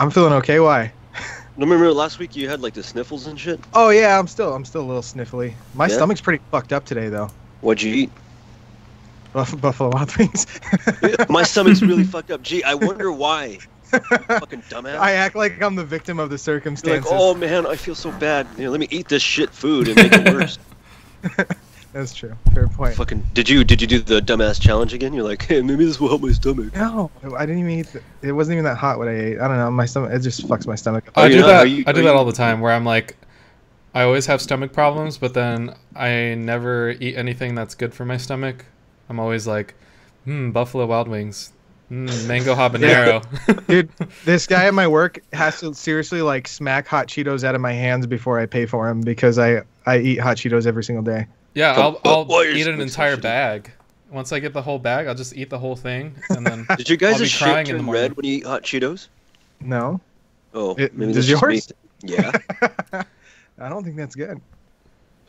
I'm feeling okay. Why? No, remember last week you had like the sniffles and shit? Oh yeah, I'm still a little sniffly. My Yeah? stomach's pretty fucked up today though. What'd you eat? Buffalo Wild Wings. My stomach's really fucked up. Gee, I wonder why. Fucking dumbass. I act like I'm the victim of the You're circumstances. like, oh man, I feel so bad. Let me eat this shit food and make it worse. That's true. Fair point. Fucking, did you do the dumbass challenge again? You're like, hey, maybe this will help my stomach. No, I didn't even eat. It wasn't even that hot what I ate. I don't know. My stomach. It just fucks my stomach up. I do that all the time. Where I'm like, I always have stomach problems, but then I never eat anything that's good for my stomach. I'm always like, Buffalo Wild Wings, mango habanero. Dude, this guy at my work has to seriously like smack hot Cheetos out of my hands before I pay for them because I eat hot Cheetos every single day. Yeah, I'll eat an entire bag. Once I get the whole bag, I'll just eat the whole thing, and then Did you guys I'll be just crying shit in the turn morning. red when you eat hot Cheetos? No. Oh, maybe does that's just yours? me. Yeah. I don't think that's good.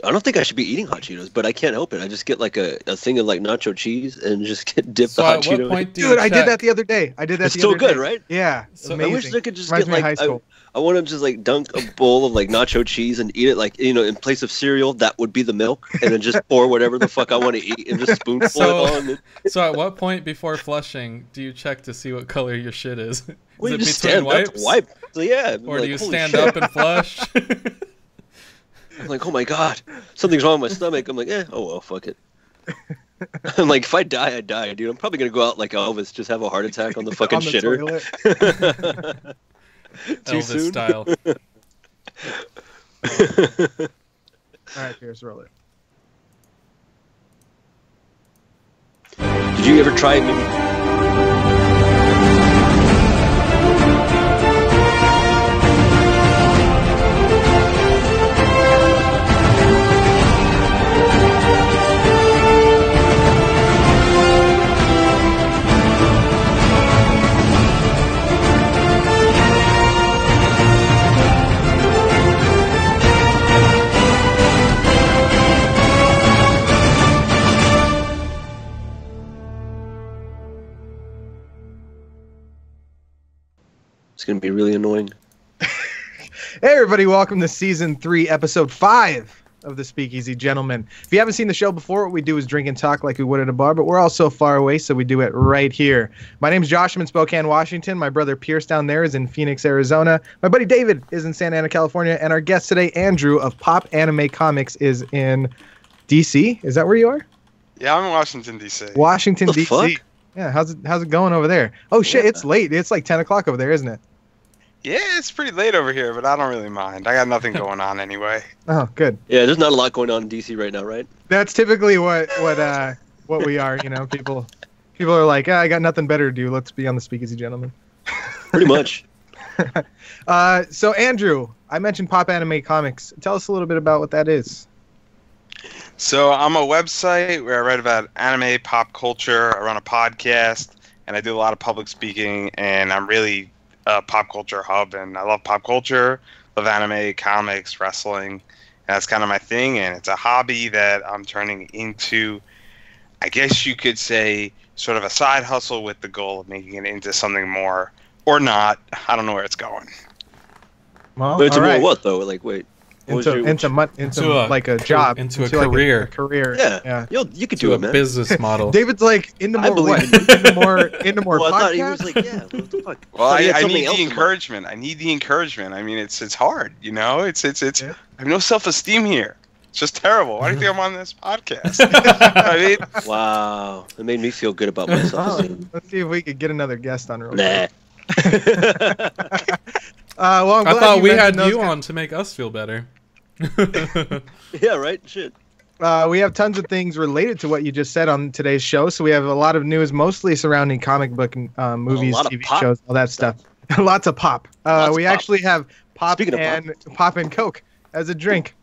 I don't think I should be eating hot Cheetos, but I can't help it. I just get like a thing of like nacho cheese and just get dipped the hot Cheetos. Dude, I did that the other day. It's still good, right? Yeah. So I wish I could just Reminds get me of like high school. I want to just like dunk a bowl of like nacho cheese and eat it like in place of cereal. That would be the milk, and then just pour whatever the fuck I want to eat and just spoonful it on. So at what point before flushing do you check to see what color your shit is? Is Well, you it just between stand up wipes? to wipe. So yeah. Or like, do you holy stand shit. up and flush? I'm like, oh my god, something's wrong with my stomach. I'm like, oh well, fuck it. I'm like, if I die, I die, dude. I'm probably gonna go out like Elvis, just have a heart attack on the fucking On the shitter. Too Elvis soon? style. All right, Pierce, roll it. Did you ever try maybe? It's gonna be really annoying. Hey everybody, welcome to season 3, episode 5 of the Speakeasy, gentlemen. If you haven't seen the show before, what we do is drink and talk like we would at a bar, but we're all so far away, so we do it right here. My name's Josh. I'm in Spokane, Washington. My brother Pierce down there is in Phoenix, Arizona. My buddy David is in Santa Ana, California, and our guest today, Andrew of Pop Anime Comics, is in DC. Is that where you are? Yeah, I'm in Washington, D.C. Washington, What the DC. fuck? Yeah, how's it going over there? Oh shit, it's late. It's like 10 o'clock over there, isn't it? Yeah, it's pretty late over here, but I don't really mind. I got nothing going on anyway. Oh, good. Yeah, there's not a lot going on in DC right now, right? That's typically what we are. You know, people are like, I got nothing better to do. Let's be on the Speakeasy, gentlemen. Pretty much. So Andrew, I mentioned Pop Anime Comics. Tell us a little bit about what that is. So I'm a website where I write about anime, pop culture. I run a podcast, and I do a lot of public speaking, and I'm really a pop culture hub, and I love pop culture, love anime, comics, wrestling, and that's kind of my thing, and it's a hobby that I'm turning into, I guess you could say, sort of a side hustle with the goal of making it into something more, or not. I don't know where it's going. Well, But it's all more right. what though? Like, wait. Into like a job, into a like career. a career. Yeah. You could do To it, a man. business model. David's like into I more believe what? into more Well, I thought he podcasts? was like, yeah. What the fuck? Well, thought he had I something need else the in mind. encouragement. I need the encouragement. I mean, it's hard, you know? It's Yeah. I have no self-esteem here. It's just terrible. Why do you think I'm on this podcast? I mean, Wow, that made me feel good about myself. Oh, let's see if we could get another guest on real Nah. quick. Well, I'm I glad thought we mentioned had those you guys. on to make us feel better. Yeah, right. Shit. We have tons of things related to what you just said on today's show. So we have a lot of news, mostly surrounding comic book movies, lot of TV pop shows, all that stuff. Lots of pop. Lots We of pop. actually have pop Speaking of pop and Coke as a drink.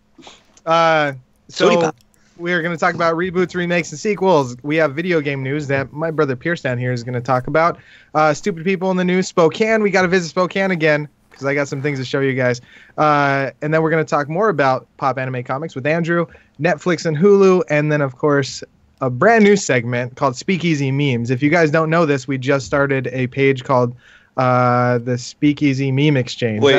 Sody So pop. we're going to talk about reboots, remakes, and sequels. We have video game news that my brother Pierce down here is going to talk about. Stupid people in the news. Spokane. We got to visit Spokane again because I got some things to show you guys. And then we're going to talk more about Pop Anime Comics with Andrew, Netflix and Hulu, and then, of course, a brand new segment called Speakeasy Memes. If you guys don't know this, we just started a page called the Speakeasy meme exchange. Wait.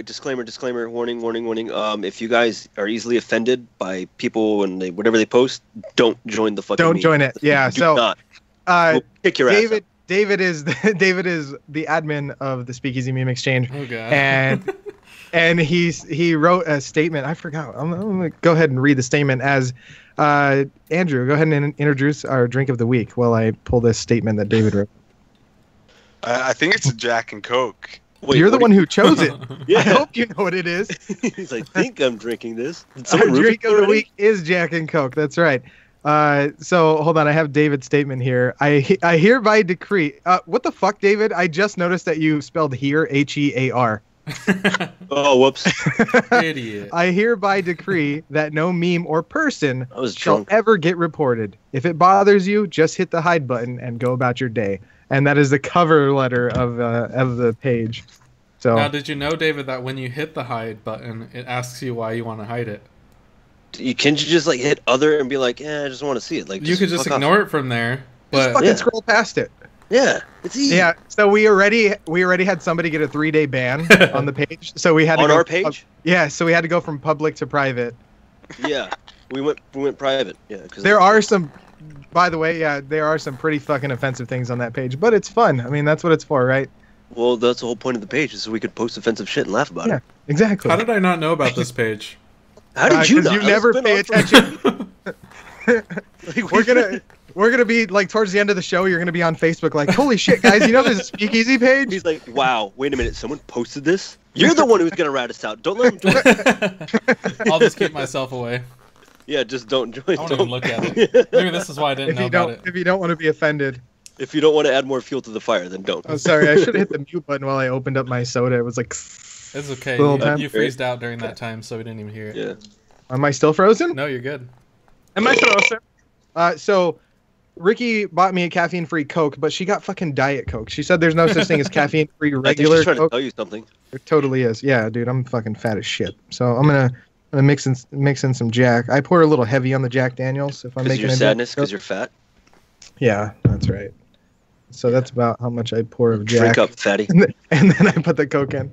Disclaimer. Warning. If you guys are easily offended by people and whatever they post, don't join the fucking Don't meme. join it. Yeah. Do So not. We'll kick your ass. David is the admin of the Speakeasy meme exchange. Oh god. And he wrote a statement. I forgot. I'm gonna go ahead and read the statement as Andrew. Go ahead and introduce our drink of the week while I pull this statement that David wrote. I think it's a Jack and Coke. Wait, You're the one who chose it. Yeah. I hope you know what it is. He's like, I think I'm drinking this. Did Our someone root drink it of the already? week is Jack and Coke. That's right. So hold on. I have David's statement here. I hereby decree. What the fuck, David? I just noticed that you spelled here HEAR. Oh, whoops. Idiot. I hereby decree that no meme or person I was shall drunk. ever get reported. If it bothers you, just hit the hide button and go about your day. And that is the cover letter of the page. So Now, did you know, David, that when you hit the hide button, it asks you why you want to hide it? Can't you just like hit other and be like, I just want to see it? Like You could just fuck off. ignore it from there, just but fucking Yeah. scroll past it. Yeah, it's easy. Yeah. So we already had somebody get a 3-day ban on the page. So we had to On go our page? Yeah. So we had to go from public to private. Yeah, we went private. Yeah, because There are some. By the way, yeah, there are some pretty fucking offensive things on that page, but it's fun. I mean, that's what it's for, right? Well, that's the whole point of the page, is so we could post offensive shit and laugh about Yeah. it. Exactly. how did I not know about this page? How did you 'cause not? you It's never been pay on for- attention. Like, We're gonna be like towards the end of the show. You're gonna be on Facebook, like, holy shit, guys! You know there's a Speakeasy page. He's like, wow, wait a minute, someone posted this? You're the one who's gonna rat us out. Don't let him join. I'll just keep myself away. Yeah, just don't join. I won't even look at it. Maybe this is why I didn't If know you about don't, it. if you don't want to be offended. If you don't want to add more fuel to the fire, then don't. Oh, sorry, I should have hit the mute button while I opened up my soda. It was like, It's okay. Little You, time. you freezed out during that time, so we didn't even hear it. Yeah. am I still frozen? No, you're good. Am I frozen? So, Ricky bought me a caffeine-free Coke, but she got fucking Diet Coke. She said there's no such thing as caffeine-free I think regular she's trying to Coke. tell you something. There totally is. Yeah, dude, I'm fucking fat as shit. So I'm gonna mix in some Jack. I pour a little heavy on the Jack Daniels if I'm Because making your a sadness, Jack because Coke. you're fat. Yeah, that's right. So that's about how much I pour of Jack. Drink up, fatty. And then I put the Coke in.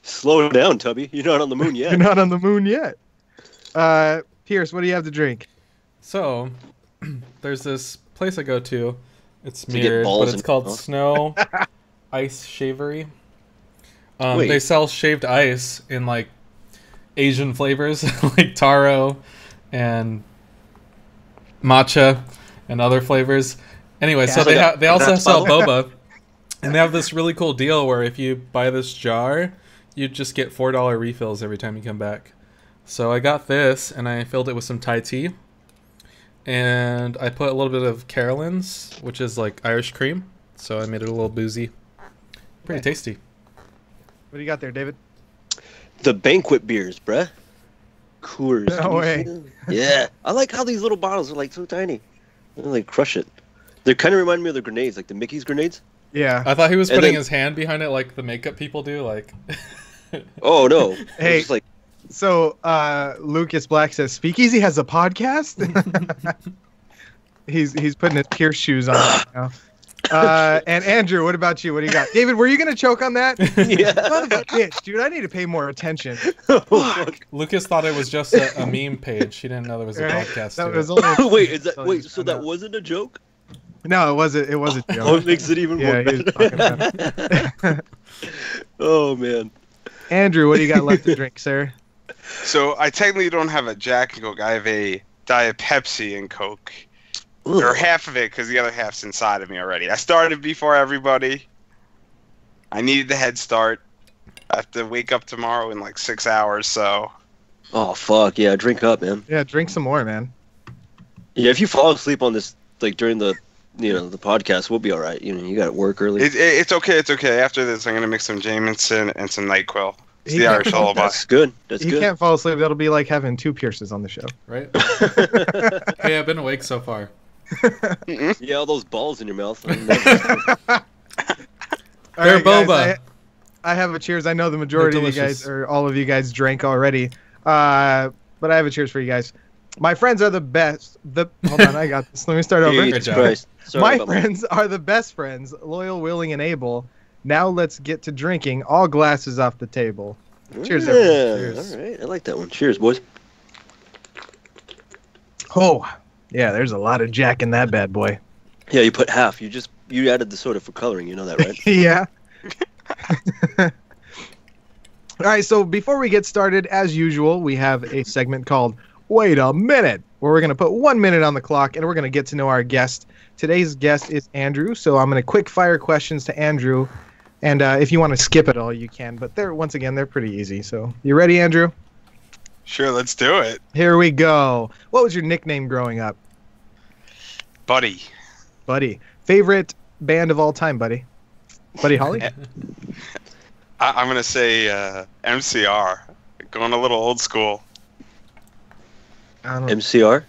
Slow down, Tubby. You're not on the moon You're yet. not on the moon yet. Pierce, what do you have to drink? So, there's this place I go to. It's To get mirrored, balls but it's in called your mouth. Snow Ice Shavery. Wait. They sell shaved ice in like Asian flavors, like taro and matcha and other flavors. Anyway, so Yeah. they also That's sell bubble. boba, and they have this really cool deal where if you buy this jar, you just get $4 refills every time you come back. So I got this, and I filled it with some Thai tea, and I put a little bit of Carolyn's, which is like Irish cream. So I made it a little boozy. Pretty tasty. What do you got there, David? The banquet beers, bruh. Coors. No Can you way. see them? Yeah. I like how these little bottles are like so tiny. They like crush it. They kind of remind me of the grenades, like the Mickey's grenades. Yeah. I thought he was And putting then- his hand behind it like the makeup people do. Like, Oh no. Hey. It's just like So Lucas Black says Speakeasy has a podcast. he's putting his Pierce shoes on right now. And Andrew, what about you? What do you got? David, were you gonna choke on that? yeah. Son of a bitch, dude. I need to pay more attention. Oh, fuck. Lucas thought it was just a meme page. He didn't know there was a Right? podcast. That to was it. only Wait, is that until you wait? So found that out. wasn't a joke? No, it wasn't. It was a joke. Oh, it makes it even Yeah, more he was talking about bad. Oh man. Andrew, what do you got left to drink, sir? So I technically don't have a Jack and Coke. I have a Diet Pepsi and Coke. Or Ugh. half of it, because the other half's inside of me already. I started before everybody. I needed the head start. I have to wake up tomorrow in like 6 hours, so... Oh fuck yeah! Drink up, man. Yeah, drink some more, man. Yeah, if you fall asleep on this, like during the, the podcast, we'll be all right. You got to work early. It's okay, it's okay. After this, I'm going to mix some Jameson and some NyQuil. It's He the can't- Irish lullaby. That's good. That's You good. can't fall asleep. That'll be like having two Pierces on the show. Right? Hey, I've been awake so far. Yeah, all those balls in your mouth. All They're right, guys, boba. I have a cheers. I know the majority of They're you guys, delicious. or all of you guys, drank already. But I have a cheers for you guys. My friends are the best. Hold on, I got this. Let me start over. Jesus job. Christ. Sorry My about friends are the best friends, loyal, willing, and able. Now let's get to drinking. All glasses off the table. Cheers, Yeah, everyone. Cheers. all right. I like that one. Cheers, boys. Oh, yeah, there's a lot of Jack in that bad boy. Yeah, you put half. You added the soda for coloring. You know that, right? Yeah. All right, so before we get started, as usual, we have a segment called Wait a Minute, where we're going to put 1 minute on the clock, and we're going to get to know our guest. Today's guest is Andrew, so I'm going to quick fire questions to Andrew, and if you want to skip it all, you can, but once again, they're pretty easy. So, you ready, Andrew? Sure, let's do it. Here we go. What was your nickname growing up? Buddy. Buddy. Favorite band of all time, Buddy? Buddy Holly? I'm going to say MCR. Going a little old school. I don't know. MCR.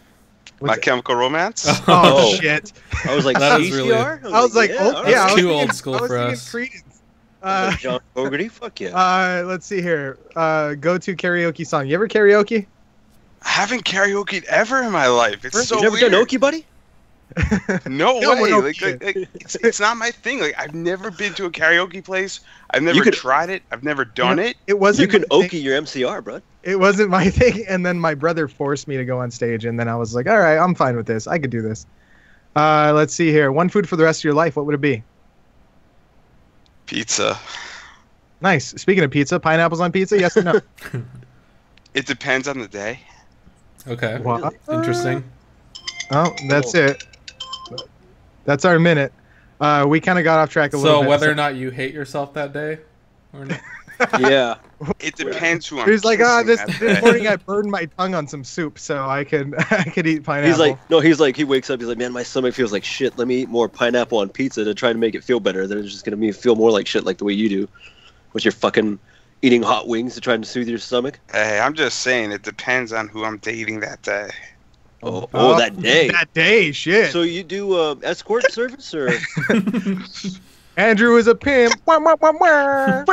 My Chemical Romance? Oh, Oh. shit. I was like, That is CCR? really- I was like, oh, all yeah. I That's was too thinking- old school I was for thinking us. Creedence. Like John Fogerty? Fuck yeah. Let's see here. Go-to karaoke song. You ever karaoke? I haven't karaokeed ever in my life. It's so you never weird. done Okie, buddy? No No, way. we're not Like, kidding. it's not my thing. Like, I've never been to a karaoke place. I've never You could- tried it. I've never done it. It wasn't. You can my thing. Okie your MCR, bro. It wasn't my thing, and then my brother forced me to go on stage, and then I was like, all right, I'm fine with this. I could do this. Let's see here. One food for the rest of your life. What would it be? Pizza. Nice. Speaking of pizza, pineapples on pizza? Yes or no? It depends on the day. Okay. What? Interesting. Oh, that's it. That's our minute. We kind of got off track a little So bit. whether or not you hate yourself that day, or not? Yeah. It depends who I'm He's like, kissing this that morning day. I burned my tongue on some soup, so I could eat pineapple. He's like, he wakes up, he's like, man, my stomach feels like shit. Let me eat more pineapple on pizza to try to make it feel better. Then it's just going to me feel more like shit like the way you do with your fucking eating hot wings to try and soothe your stomach. Hey, I'm just saying, it depends on who I'm dating that day. Oh, that day. That day, shit. So you do escort service or? Andrew is a pimp. Wah, wah, wah, wah.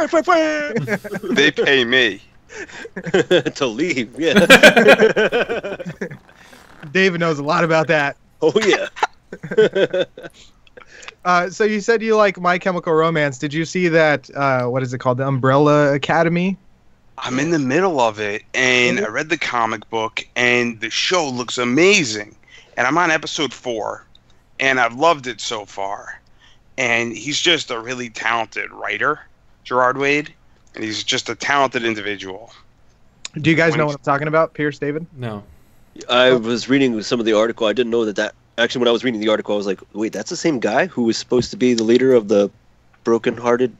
They pay me. To leave, yeah. David knows a lot about that. Oh yeah. So you said you like My Chemical Romance. Did you see that, what is it called? The Umbrella Academy? I'm in the middle of it, and I read the comic book, and the show looks amazing. And I'm on episode 4, and I've loved it so far. And he's just a really talented writer, Gerard Wade, and he's just a talented individual. Do you guys know what I'm talking about, Pierce, David? No. I was reading some of the article. I didn't know that. Actually, when I was reading the article, I was like, wait, that's the same guy who was supposed to be the leader of the broken-hearted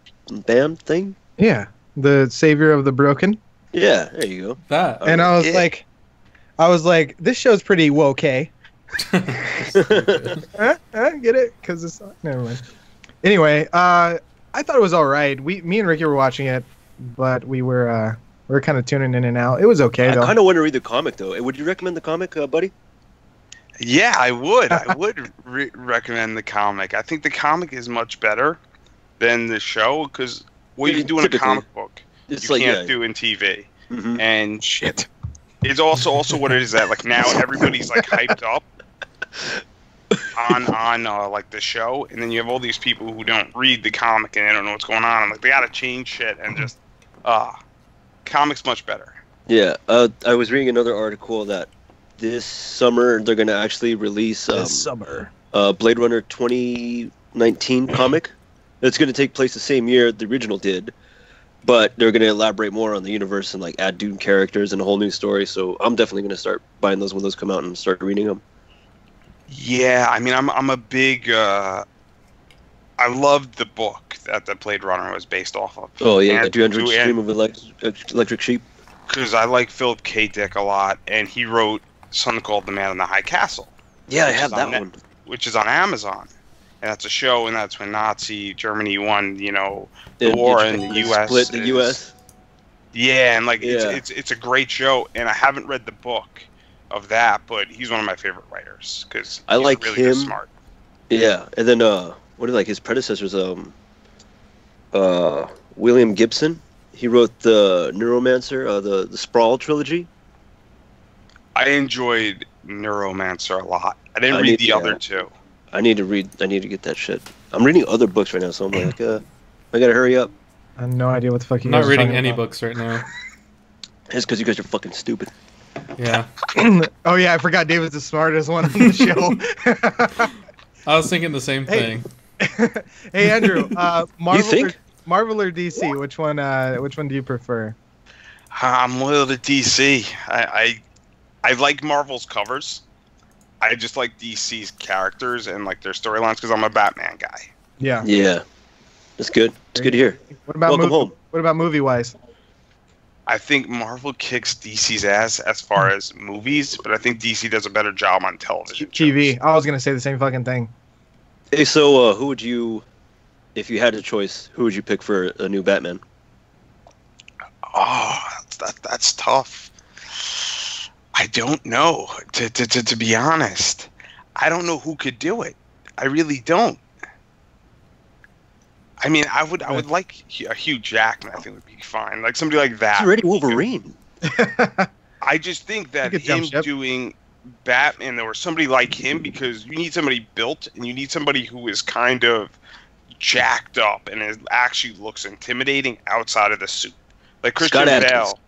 band thing? Yeah, the savior of the broken. Yeah, there you go. That. And I was Yeah. like, this show's pretty woke-ay. Get it? Because it's never mind. Anyway, I thought it was all right. Me and Ricky were watching it, but we were kind of tuning in and out. It was okay I though. kind of want to read the comic, though. Would you recommend the comic, buddy? Yeah, I would. I would recommend the comic. I think the comic is much better than the show, because what you can do in a Typically. comic book, It's you like, can't yeah. do in TV. Mhm. And shit. It's also what it is that like now everybody's like hyped up on like the show, and then you have all these people who don't read the comic and they don't know what's going on, and like they gotta change shit and just comics much better. Yeah, I was reading another article that this summer they're going to actually release summer. Blade Runner 2019 comic. It's going to take place the same year the original did, but they're going to elaborate more on the universe and like add Dune characters and a whole new story. So I'm definitely going to start buying those when those come out and start reading them. Yeah, I mean I'm a big I loved the book that the Blade Runner was based off of. Oh yeah, And- 300 Stream of Electric Sheep. because I like Philip K. Dick a lot, and he wrote something called The Man in the High Castle, Yeah, I Which have is on that one. which is on Amazon. And that's a show, and that's when Nazi Germany won, the And war it- in the it U.S. Split the is- U.S. Yeah, and like Yeah. it's a great show, and I haven't read the book of that, but he's one of my favorite writers because I like really good, him. smart. Yeah, and then what are like his predecessors? William Gibson. He wrote the Neuromancer, the Sprawl trilogy. I enjoyed Neuromancer a lot. I didn't I read need the to, other two. I need to get that shit. I'm reading other books right now, so I'm like, I gotta hurry up. I have no idea what the fuck you I'm guys not are reading talking any about. books right now. It's because you guys are fucking stupid. Yeah. Oh yeah, I forgot David's the smartest one on the show. I was thinking the same Hey. thing. Hey Andrew, Marvel think? Marvel or DC? Which one do you prefer? I'm loyal to DC. I like Marvel's covers. I just like DC's characters and like their storylines because I'm a Batman guy. Yeah. Yeah. That's good. It's good to hear. What about Welcome home. What about movie wise? I think Marvel kicks DC's ass as far as movies, but I think DC does a better job on television. TV. shows. I was gonna say the same fucking thing. Hey, so who would you, if you had a choice, who would you pick for a new Batman? Oh, that's tough. I don't know. To be honest, I don't know who could do it. I really don't. I mean, I would like a Hugh Jackman. I think would be fine. Like somebody like that. He's already Wolverine. I just think that could jump him ship. doing Batman or somebody like him, because you need somebody built and you need somebody who is kind of jacked up and actually looks intimidating outside of the suit. Like Christian Scott Adkins. Bale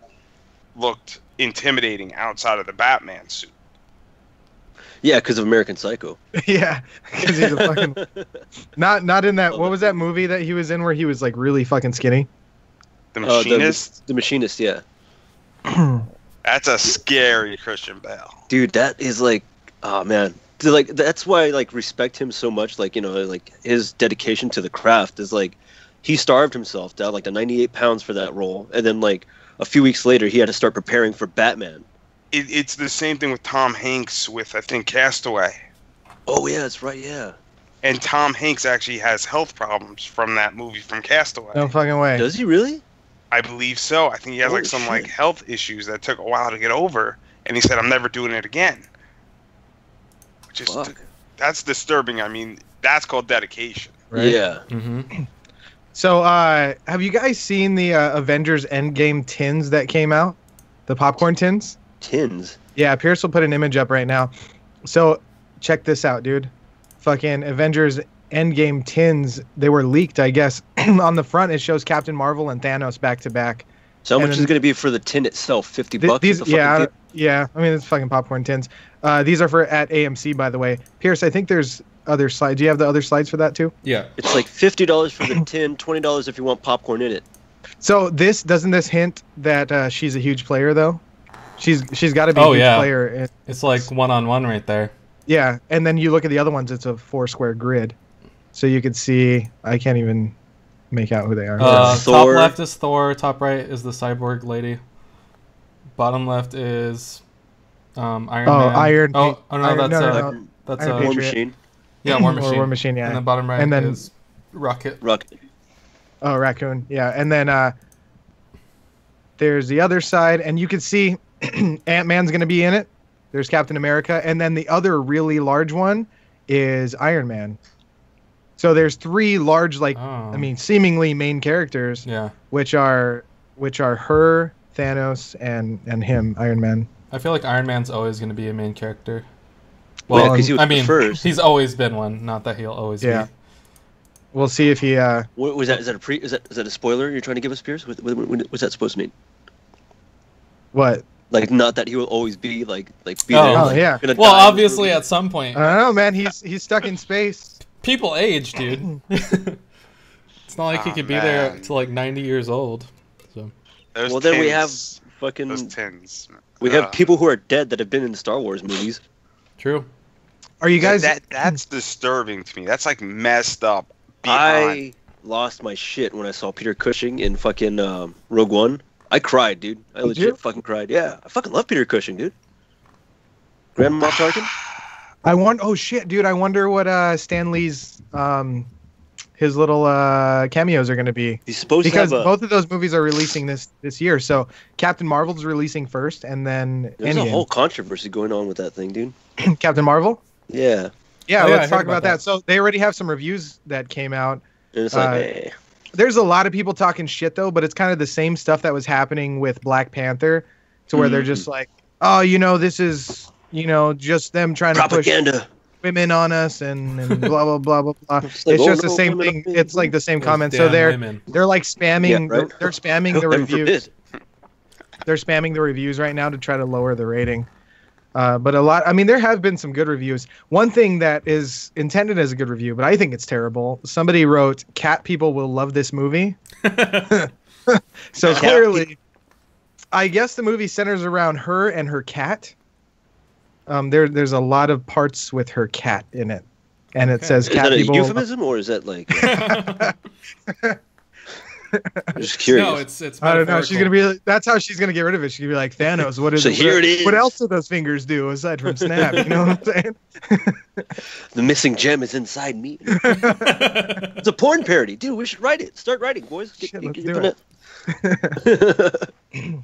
looked intimidating outside of the Batman suit. Yeah, because of American Psycho. Yeah, because he's a fucking not in that. What was that movie that he was in where he was like really fucking skinny? The Machinist, The Machinist, yeah. that's a scary Christian Bale. Dude, that is like, oh man. Dude, like, that's why I like respect him so much. Like, you know, like his dedication to the craft is like, he starved himself down like to 98 pounds for that role. And then like a few weeks later, he had to start preparing for Batman. It's the same thing with Tom Hanks with, I think, Castaway. Oh yeah, that's right, yeah. And Tom Hanks actually has health problems from that movie from Castaway. No fucking way. Does he really? I believe so. I think he has Holy like some shit. like health issues that took a while to get over, and he said, "I'm never doing it again." Which is Fuck. that's disturbing. I mean, that's called dedication. Right? Yeah. Mm-hmm. So, have you guys seen the Avengers Endgame tins that came out? The popcorn tins? Tins. Yeah, Pierce will put an image up right now. So, check this out, dude. Fucking Avengers Endgame tins, they were leaked, I guess. On the front, it shows Captain Marvel and Thanos back to back. So how And much then- is it going to be for the tin itself? 50 bucks? These, with the fucking tin? yeah. I mean, it's fucking popcorn tins. These are for at AMC, by the way. Pierce, I think there's other slides. Do you have the other slides for that too? Yeah. It's like $50 for the tin, $20 if you want popcorn in it. So doesn't this hint that she's a huge player though? She's got to be a Oh, huge yeah. player. And, It's like one-on-one right there. yeah, and then you look at the other ones; it's a 4-square grid, so you could see. I can't even make out who they are. Top Thor. left is Thor. Top right is the cyborg lady. Bottom left is Iron Man. Iron. Oh no, Iron- that's no. that's Iron War Patriot. Machine. yeah, War Or Machine. War Machine, yeah. And then bottom right And then- is Rocket. Rocket. Oh, Raccoon. Yeah, and then there's the other side, and you can see Ant-Man's going to be in it. There's Captain America, and then the other really large one is Iron Man. So there's 3 large, like, Oh. I mean, seemingly main characters, Yeah. which are her, Thanos, and him, Iron Man. I feel like Iron Man's always going to be a main character. Well, Well, 'cause he was I mean, first. he's always been one. Not that he'll always Yeah. be. We'll see if he. What was that? Is that a spoiler you're trying to give us, Pierce? What was that supposed to mean? What? Like, not that he will always be be Oh. there. Oh, like, yeah. gonna Well, die in the obviously movie. at some point. I don't know, man. He's stuck in space. People age, dude. It's not like he Oh, could be there man. till like 90 years old. So Those Well, then we tins- have those fucking. tins. We have people who are dead that have been in the Star Wars movies. true. Are you guys? That's disturbing to me. That's like messed up. I lost my shit when I saw Peter Cushing in fucking Rogue One. I cried, dude. I Did legit you? fucking cried. Yeah, I fucking love Peter Cushing, dude. Grand Moff Tarkin. I wonder. Oh shit, dude! I wonder what Stan Lee's his little cameos are going to be. He's supposed Because to have a. both of those movies are releasing this year. So Captain Marvel's releasing first, and then There's a Endgame. whole controversy going on with that thing, dude. Captain Marvel. Yeah, Yeah, Oh, yeah, I let's heard talk about about that. that. So they already have some reviews that came out. and it's like, Uh, There's a lot of people talking shit though, but it's kind of the same stuff that was happening with Black Panther, to where they're just like, oh, this is, just them trying to push. propaganda. women on us and blah blah blah blah blah. It's It's like, just oh, the no, same women thing. on It's like the same Those comment. So damn they're women. like spamming. Yeah, right. They're spamming the Heaven reviews. forbid. They're spamming the reviews right now to try to lower the rating. But a lot. I mean, there have been some good reviews. One thing that is intended as a good review, but I think it's terrible. Somebody wrote, "Cat people will love this movie." So clearly, I guess the movie centers around her and her cat. There's a lot of parts with her cat in it, and it says Is cat that a people. euphemism or is that like? I'm just curious. No, it's. I don't know. She's gonna metaphorical. be. That's how she's gonna get rid of it. She's gonna be like Thanos. What is So it? here it is. What else do those fingers do aside from snap? You know what I'm saying? The missing gem is inside me. It's a porn parody, dude. We should write it. Start writing, boys. Shit, let's your do pen-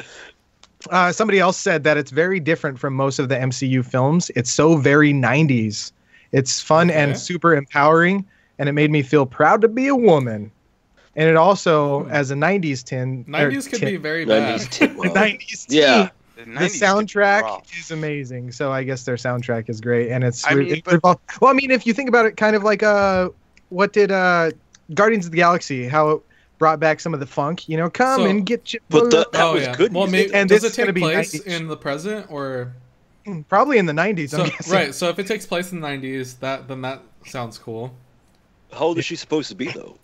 Somebody else said that it's very different from most of the MCU films. It's so very 90s. It's fun Okay. and super empowering, and it made me feel proud to be a woman. And it also, as a 90s tin, 90s could be very bad. 90s tit wow. 90s teen, Yeah. the 90s soundtrack rough. is amazing. So I guess their soundtrack is great, and it's I mean, it but- revol- well. I mean, if you think about it, kind of like what did Guardians of the Galaxy? How it brought back some of the funk. You know, come So- and get you. But that Oh was yeah. good. Well, music. maybe And does this it is gonna take be place 90s. in the present or Probably in the 90s. so? I'm guessing. Right. So if it takes place in the 90s, then that sounds cool. How old is she supposed to be though?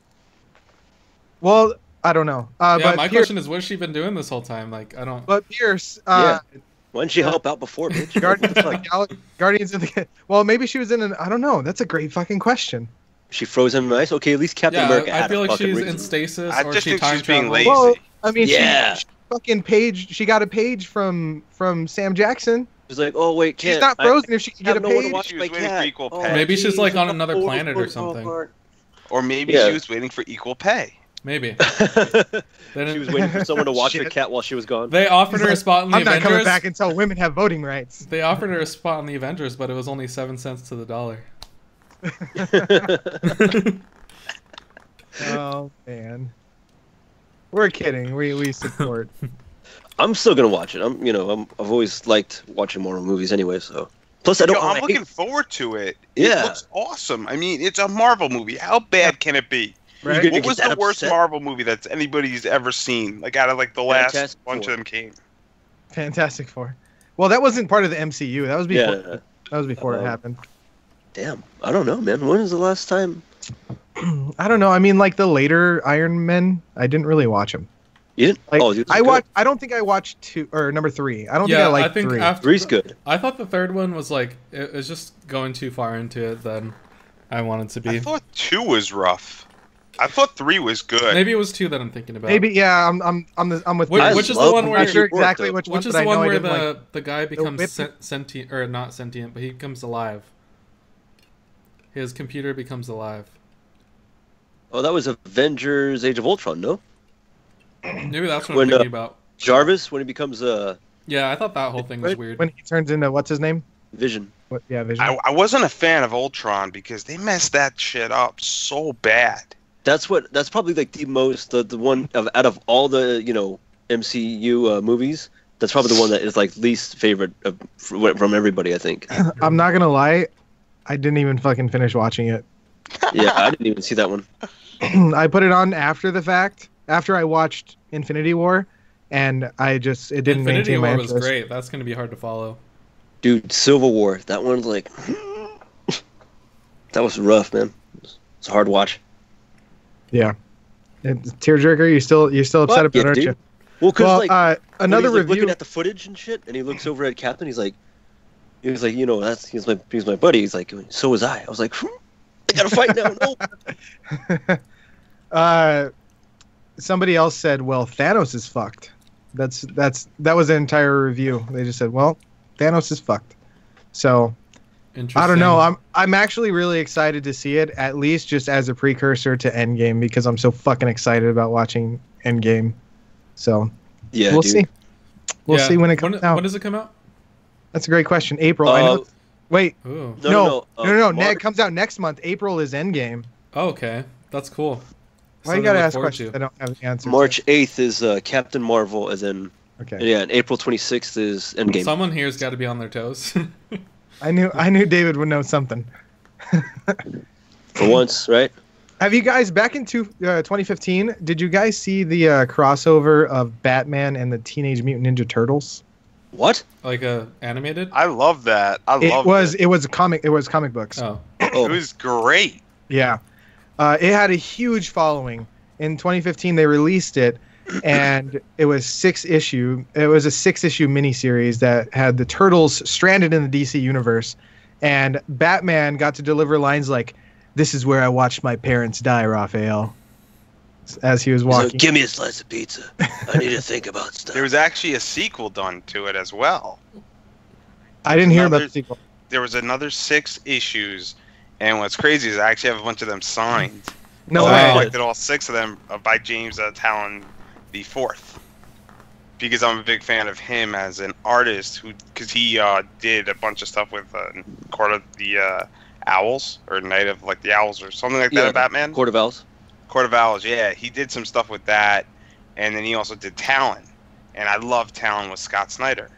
Well, I don't know. Yeah. But My Pierce, question is, what's she been doing this whole time? Like, I don't. But Pierce, Yeah. Why didn't she help out before, bitch? Guardians of the well, maybe she was in an. I don't know. That's a great fucking question. She frozen in ice. Okay, at least Captain Yeah, America I had feel a like fucking she's in reason. stasis I or just she think time she's being travels. lazy. Well, I mean, Yeah. she fucking page. She got a page from Sam Jackson. She's like, oh wait, She's can't. not frozen if she can I get a have no one to page. watch She my was waiting for cat. equal Oh, pay. Maybe she's, like, geez, on the another whole planet or world something. apart. Or maybe Yeah. she was waiting for equal pay. Maybe. She was waiting for someone to watch her Shit. cat while she was gone. They offered her a spot in the I'm not coming Avengers. back until women have voting rights. They offered her a spot in the Avengers, but it was only 7 cents to the dollar. Oh man, we're kidding. We support. I'm still gonna watch it. I've always liked watching Marvel movies anyway. So plus I don't. I'm I looking hate- forward to it. Yeah. It looks awesome. I mean, it's a Marvel movie. How bad can it be? Right? gonna What get was that the worst upset? Marvel movie that anybody's ever seen? Like out of like the last Fantastic bunch Four. of them came. Fantastic Four. Well, that wasn't part of the MCU. That was before. Yeah. That was before it happened. Damn. I don't know, man. When was the last time? I don't know. I mean, like the later Iron Men, I didn't really watch them. You didn't? Like, oh, dude, I watched. I don't think I watched two or number 3. I don't think I liked 3. after Three's good. I thought the third one was like it was just going too far into it than I wanted to I be. thought 2 was rough. I thought 3 was good. Maybe it was 2 that I'm thinking about. Maybe yeah. I'm with. Which- I which is the love one the where- I'm not sure Work, exactly though. which one. Which is but the I one know I where didn't like. the guy becomes whip- sentient or not sentient, but he becomes alive. His computer becomes alive. Oh, that was Avengers: Age of Ultron. No, Maybe that's what When, I'm thinking about. Jarvis when he becomes Yeah, I thought that whole thing was weird. When he turns into what's his name? Vision. What? Yeah, Vision. I wasn't a fan of Ultron because they messed that shit up so bad. That's probably like the most the one out of all the MCU movies. That's probably the one that is like least favorite from everybody. I think. I'm not gonna lie. I didn't even fucking finish watching it. Yeah, I didn't even see that one. I put it on after the fact, after I watched Infinity War, and it didn't Infinity maintain my War was interest. great. That's going to be hard to follow. Dude, Civil War. That one's like that was rough, man. It's a hard watch. Yeah, it's tearjerker. You still upset Fuck about it, yeah, aren't dude. you? Well, because Well, like when another he's, like, review. looking at the footage and shit, and he looks over at Captain. He's like, he's my buddy. He's like, so was I. I was like, I gotta fight now. No. Somebody else said, "Well, Thanos is fucked." That was an entire review. They just said, "Well, Thanos is fucked." So Interesting. I don't know. I'm actually really excited to see it, at least just as a precursor to Endgame, because I'm so fucking excited about watching Endgame. So Yeah, we'll dude. see. We'll Yeah. see when it comes out. When does it come out? That's a great question. April. I know. Wait. Ooh. No. It March. comes out next month. April is Endgame. Oh, okay. That's cool. Why you Something gotta to look ask forward questions? to. I don't have the answer. March 8th is Captain Marvel, as in Okay. yeah, and April 26th is Endgame. Someone here's got to be on their toes. I knew David would know something. For once, right? Have you guys, back in 2015, did you guys see the crossover of Batman and the Teenage Mutant Ninja Turtles? What? Like animated? I love that. It was comic books. Oh. It was great. Yeah. It had a huge following. In 2015, they released it, and it was a 6-issue miniseries that had the Turtles stranded in the DC universe, and Batman got to deliver lines like, "This is where I watched my parents die, Raphael," as he was walking. So, give me a slice of pizza. I need to think about stuff. There was actually a sequel done to it as well. I didn't hear about the sequel. There was another 6 issues, and what's crazy is I actually have a bunch of them signed. No So way. I collected all 6 of them by James Talon the Fourth, because I'm a big fan of him as an artist, because he did a bunch of stuff with Court of the Owls, or Night of the Owls, or something like that in Batman. Court of Owls. Court of Owls, yeah. He did some stuff with that, and then he also did Talon, and I love Talon with Scott Snyder,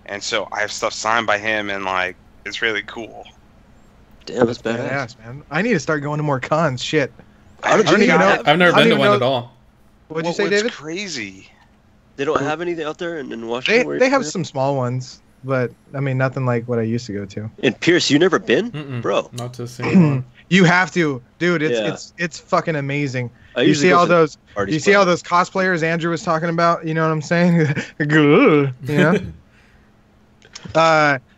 and so I have stuff signed by him, and it's really cool. Damn, that's badass. Badass, man. I need to start going to more cons. Shit. How did I don't you even know. I've never I been don't to even one know- at all. What'd you say, What's David? crazy? They don't have anything out there in Washington? They have some small ones, but I mean nothing like what I used to go to. And Pierce, you never been? Mm-mm. Bro. Not to a single one. You have to, dude. Yeah. It's fucking amazing. I You usually see go all to those. parties, You see but- all those cosplayers Andrew was talking about. You know what I'm saying? Good, you know.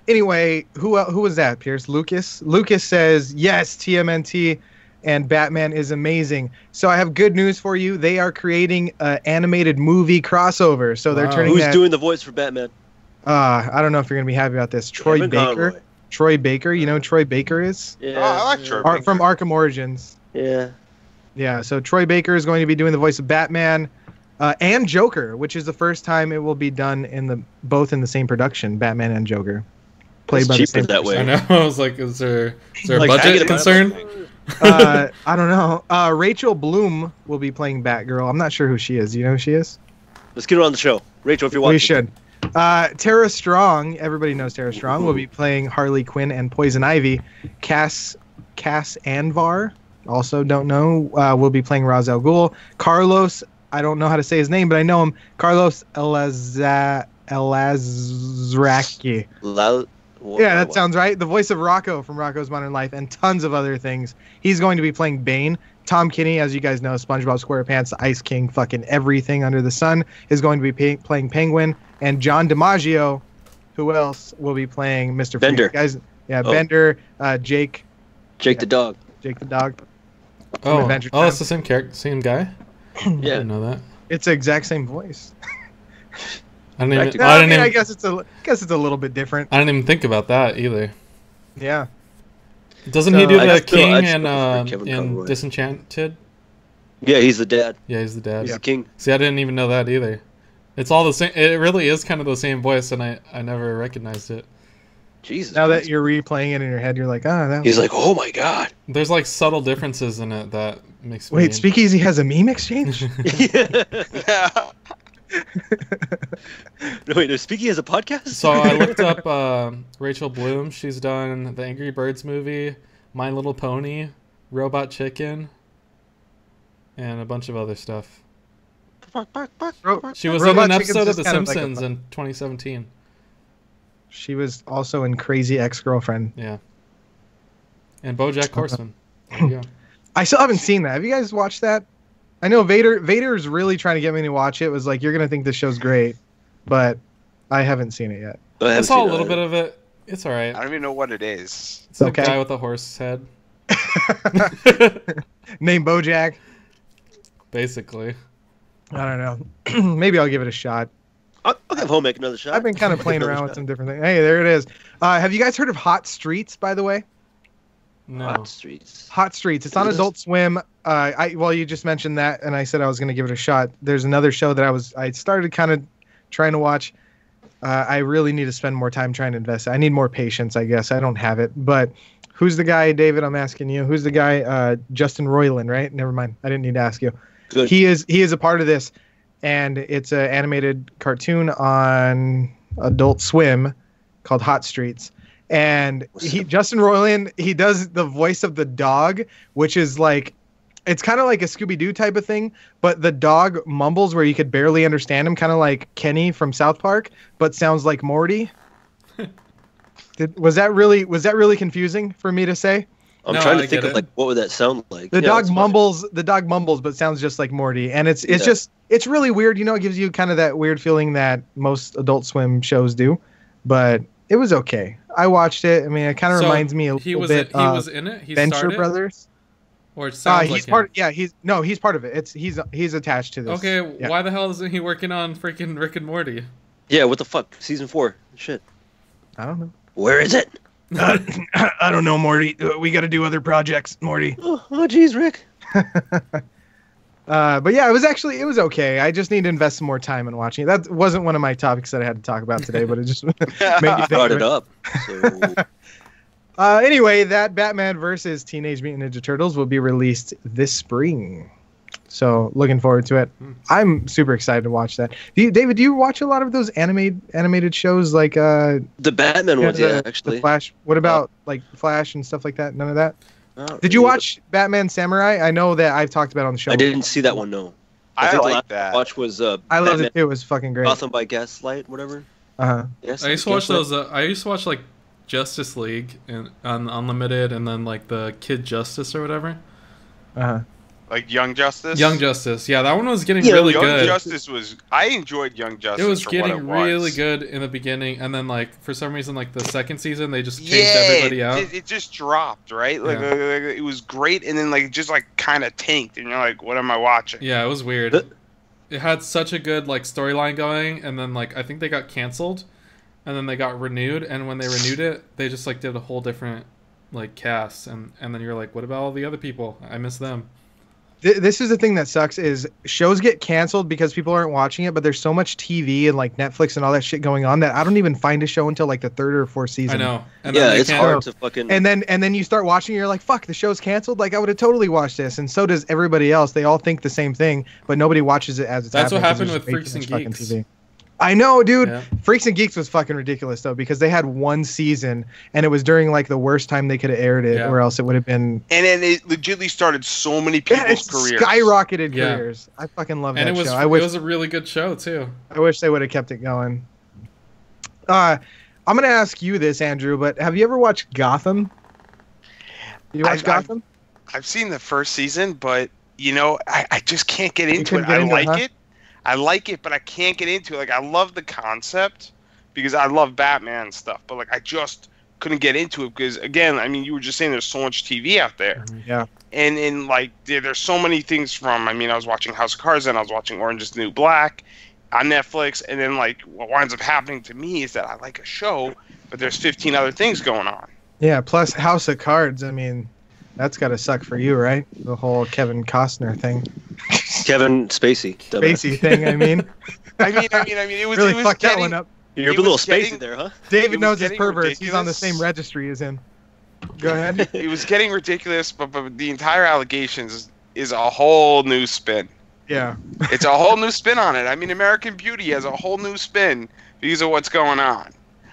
Anyway, who was that? Pierce? Lucas. Lucas says yes. TMNT and Batman is amazing. So I have good news for you. They are creating an animated movie crossover. So they're Wow. turning Who's that. doing the voice for Batman? I don't know if you're gonna be happy about this. Troy Kevin Baker. Conroy. Troy Baker. You know who Troy Baker is? Yeah. Oh, I like Troy Baker. From Arkham Origins. Yeah. Yeah, so Troy Baker is going to be doing the voice of Batman and Joker, which is the first time it will be done both in the same production, Batman and Joker. Played It's by the cheaper same that way. I know. I was like, is there a Like, budget I get concern? I don't know. Rachel Bloom will be playing Batgirl. I'm not sure who she is. Do you know who she is? Let's get her on the show. Rachel, if you're watching. We should. Tara Strong, everybody knows Tara Strong, will be playing Harley Quinn and Poison Ivy. Cass Anvar, also don't know, will be playing Ra's al Ghul. Carlos, I don't know how to say his name, but I know him. Carlos Elazraki. Yeah, that sounds right. The voice of Rocco from Rocco's Modern Life and tons of other things. He's going to be playing Bane. Tom Kinney, as you guys know, SpongeBob SquarePants, the Ice King, fucking everything under the sun, is going to be playing Penguin. And John DiMaggio, who else will be playing Mr. Bender. Freeze? Guys, yeah, Bender, Jake Jake the dog. the dog. Oh, Adventure oh, Time. it's the same character, same guy. I Yeah. didn't know that. It's the exact same voice. I didn't even. No, I I didn't mean, I even. guess it's a little bit different. I didn't even think about that either. Yeah. Doesn't So- he do I the just feel- I king just and feel for Kevin in Conroy. Disenchanted? Yeah, he's the dad. Yeah, he's the dad. He's the king. See, I didn't even know that either. It's all the same. It really is kind of the same voice, and I never recognized it. Jesus. Now that Christ. you're replaying it in your head, you're like, that. He's like, oh my god. There's like subtle differences in it that makes me. Wait, Speakeasy has a meme exchange? No, wait, no, Speaky has a podcast? So I looked up Rachel Bloom. She's done the Angry Birds movie, My Little Pony, Robot Chicken, and a bunch of other stuff. She was in Robot an Chicken's episode of just The kind of like a Simpsons in 2017. She was also in Crazy Ex-Girlfriend. Yeah. And BoJack Horseman. There you go. I still haven't seen that. Have you guys watched that? I know Vader's really trying to get me to watch it. It was like, you're going to think this show's great, but I haven't seen it yet. I saw a little bit of it. It's all right. I don't even know what it is. It's a Okay. guy with a horse head, Name BoJack. basically. I don't know. Maybe I'll give it a shot. I'll have home make another shot. I've been kind of playing around with some different things. Hey, there it is. Have you guys heard of Hot Streets, by the way? No. Hot streets. Hot Streets. It's on What is Adult Swim. Well, you just mentioned that, and I said I was going to give it a shot. There's another show that I started kind of trying to watch. I really need to spend more time trying to invest. I need more patience, I guess. I don't have it. But who's the guy, David? I'm asking you. Who's the guy? Justin Roiland, right? Never mind. I didn't need to ask you. Good. He is a part of this, and it's an animated cartoon on Adult Swim called Hot Streets. And Justin Roiland, he does the voice of the dog, which is like, it's kind of like a Scooby-Doo type of thing, but the dog mumbles where you could barely understand him, kind of like Kenny from South Park, but sounds like Morty. Was that really confusing for me to say? I'm trying to think of like what would that sound like. The dog mumbles, but sounds just like Morty, and it's really weird. You know, it gives you kind of that weird feeling that most Adult Swim shows do, but it was okay. I watched it. I mean, it kind of reminds me a little bit. He was in it. He Venture started? Brothers. Or it sounds he's like part. him. Yeah, he's part of it. He's attached to this. Okay, yeah. Why the hell isn't he working on freaking Rick and Morty? Yeah, what the fuck? Season 4. Shit. I don't know. Where is it? I don't know, Morty. We got to do other projects, Morty. Oh, jeez, Rick. But yeah, it was okay. I just need to invest some more time in watching it. That wasn't one of my topics that I had to talk about today, but it just made me brought it up. So. Anyway, that Batman versus Teenage Mutant Ninja Turtles will be released this spring. So looking forward to it. I'm super excited to watch that. David, do you watch a lot of those animated shows like the Batman ones? Yeah, actually. The Flash. What about like Flash and stuff like that? None of that. Did you watch Batman Samurai? I know that I've talked about it on the show. I didn't see that one. No. I think like that. Watch was I loved it too. It was fucking great. Gotham by Gaslight, whatever. Yes. I used to watch those. I used to watch like Justice League and on Unlimited, and then like the Kid Justice or whatever. Like Young Justice? Young Justice. Yeah, that one was getting really Young good. Justice was... I enjoyed Young Justice. It was getting really good in the beginning, and then like for some reason like the second season they just changed everybody out. It just dropped, right? Like, like it was great, and then like it just like kind of tanked, and you're like, what am I watching? Yeah, it was weird. It had such a good like storyline going, and then like I think they got canceled, and then they got renewed, and when they renewed it, they just like did a whole different like cast, and then you're like, what about all the other people? I miss them. This is the thing that sucks is shows get canceled because people aren't watching it, but there's so much TV and like Netflix and all that shit going on that I don't even find a show until like the third or fourth season. I know. And yeah, it's hard to fucking. And then you start watching, and you're like, fuck, the show's canceled. Like I would have totally watched this, and so does everybody else. They all think the same thing, but nobody watches it as it's That's happening. That's what happened with Freaks and Geeks. TV. I know, dude. Yeah. Freaks and Geeks was fucking ridiculous though, because they had one season, and it was during like the worst time they could have aired it, or else it would have been. And then it legitimately started so many people's careers. Skyrocketed careers. I fucking love that show. It was a really good show too. I wish they would have kept it going. I'm gonna ask you this, Andrew, but have you ever watched Gotham? You watch Gotham? I've seen the first season, but you know, I just can't get into it. I like it. I like it, but I can't get into it. Like, I love the concept because I love Batman stuff, but like I just couldn't get into it because, again, I mean, you were just saying there's so much TV out there. Yeah. And like there's so many things from. I mean, I was watching House of Cards, and I was watching Orange Is the New Black on Netflix, and then like what winds up happening to me is that I like a show, but there's 15 other things going on. Yeah. Plus House of Cards. I mean, that's got to suck for you, right? The whole Kevin Costner thing. Kevin Spacey. Spacey thing, I mean. I mean, it was really it was fucked getting, that one up. You're a little spacey there, huh? David knows his perverts. Ridiculous. He's on the same registry as him. Go ahead. It was getting ridiculous, but the entire allegations is a whole new spin. Yeah. It's a whole new spin on it. I mean, American Beauty has a whole new spin because of what's going on.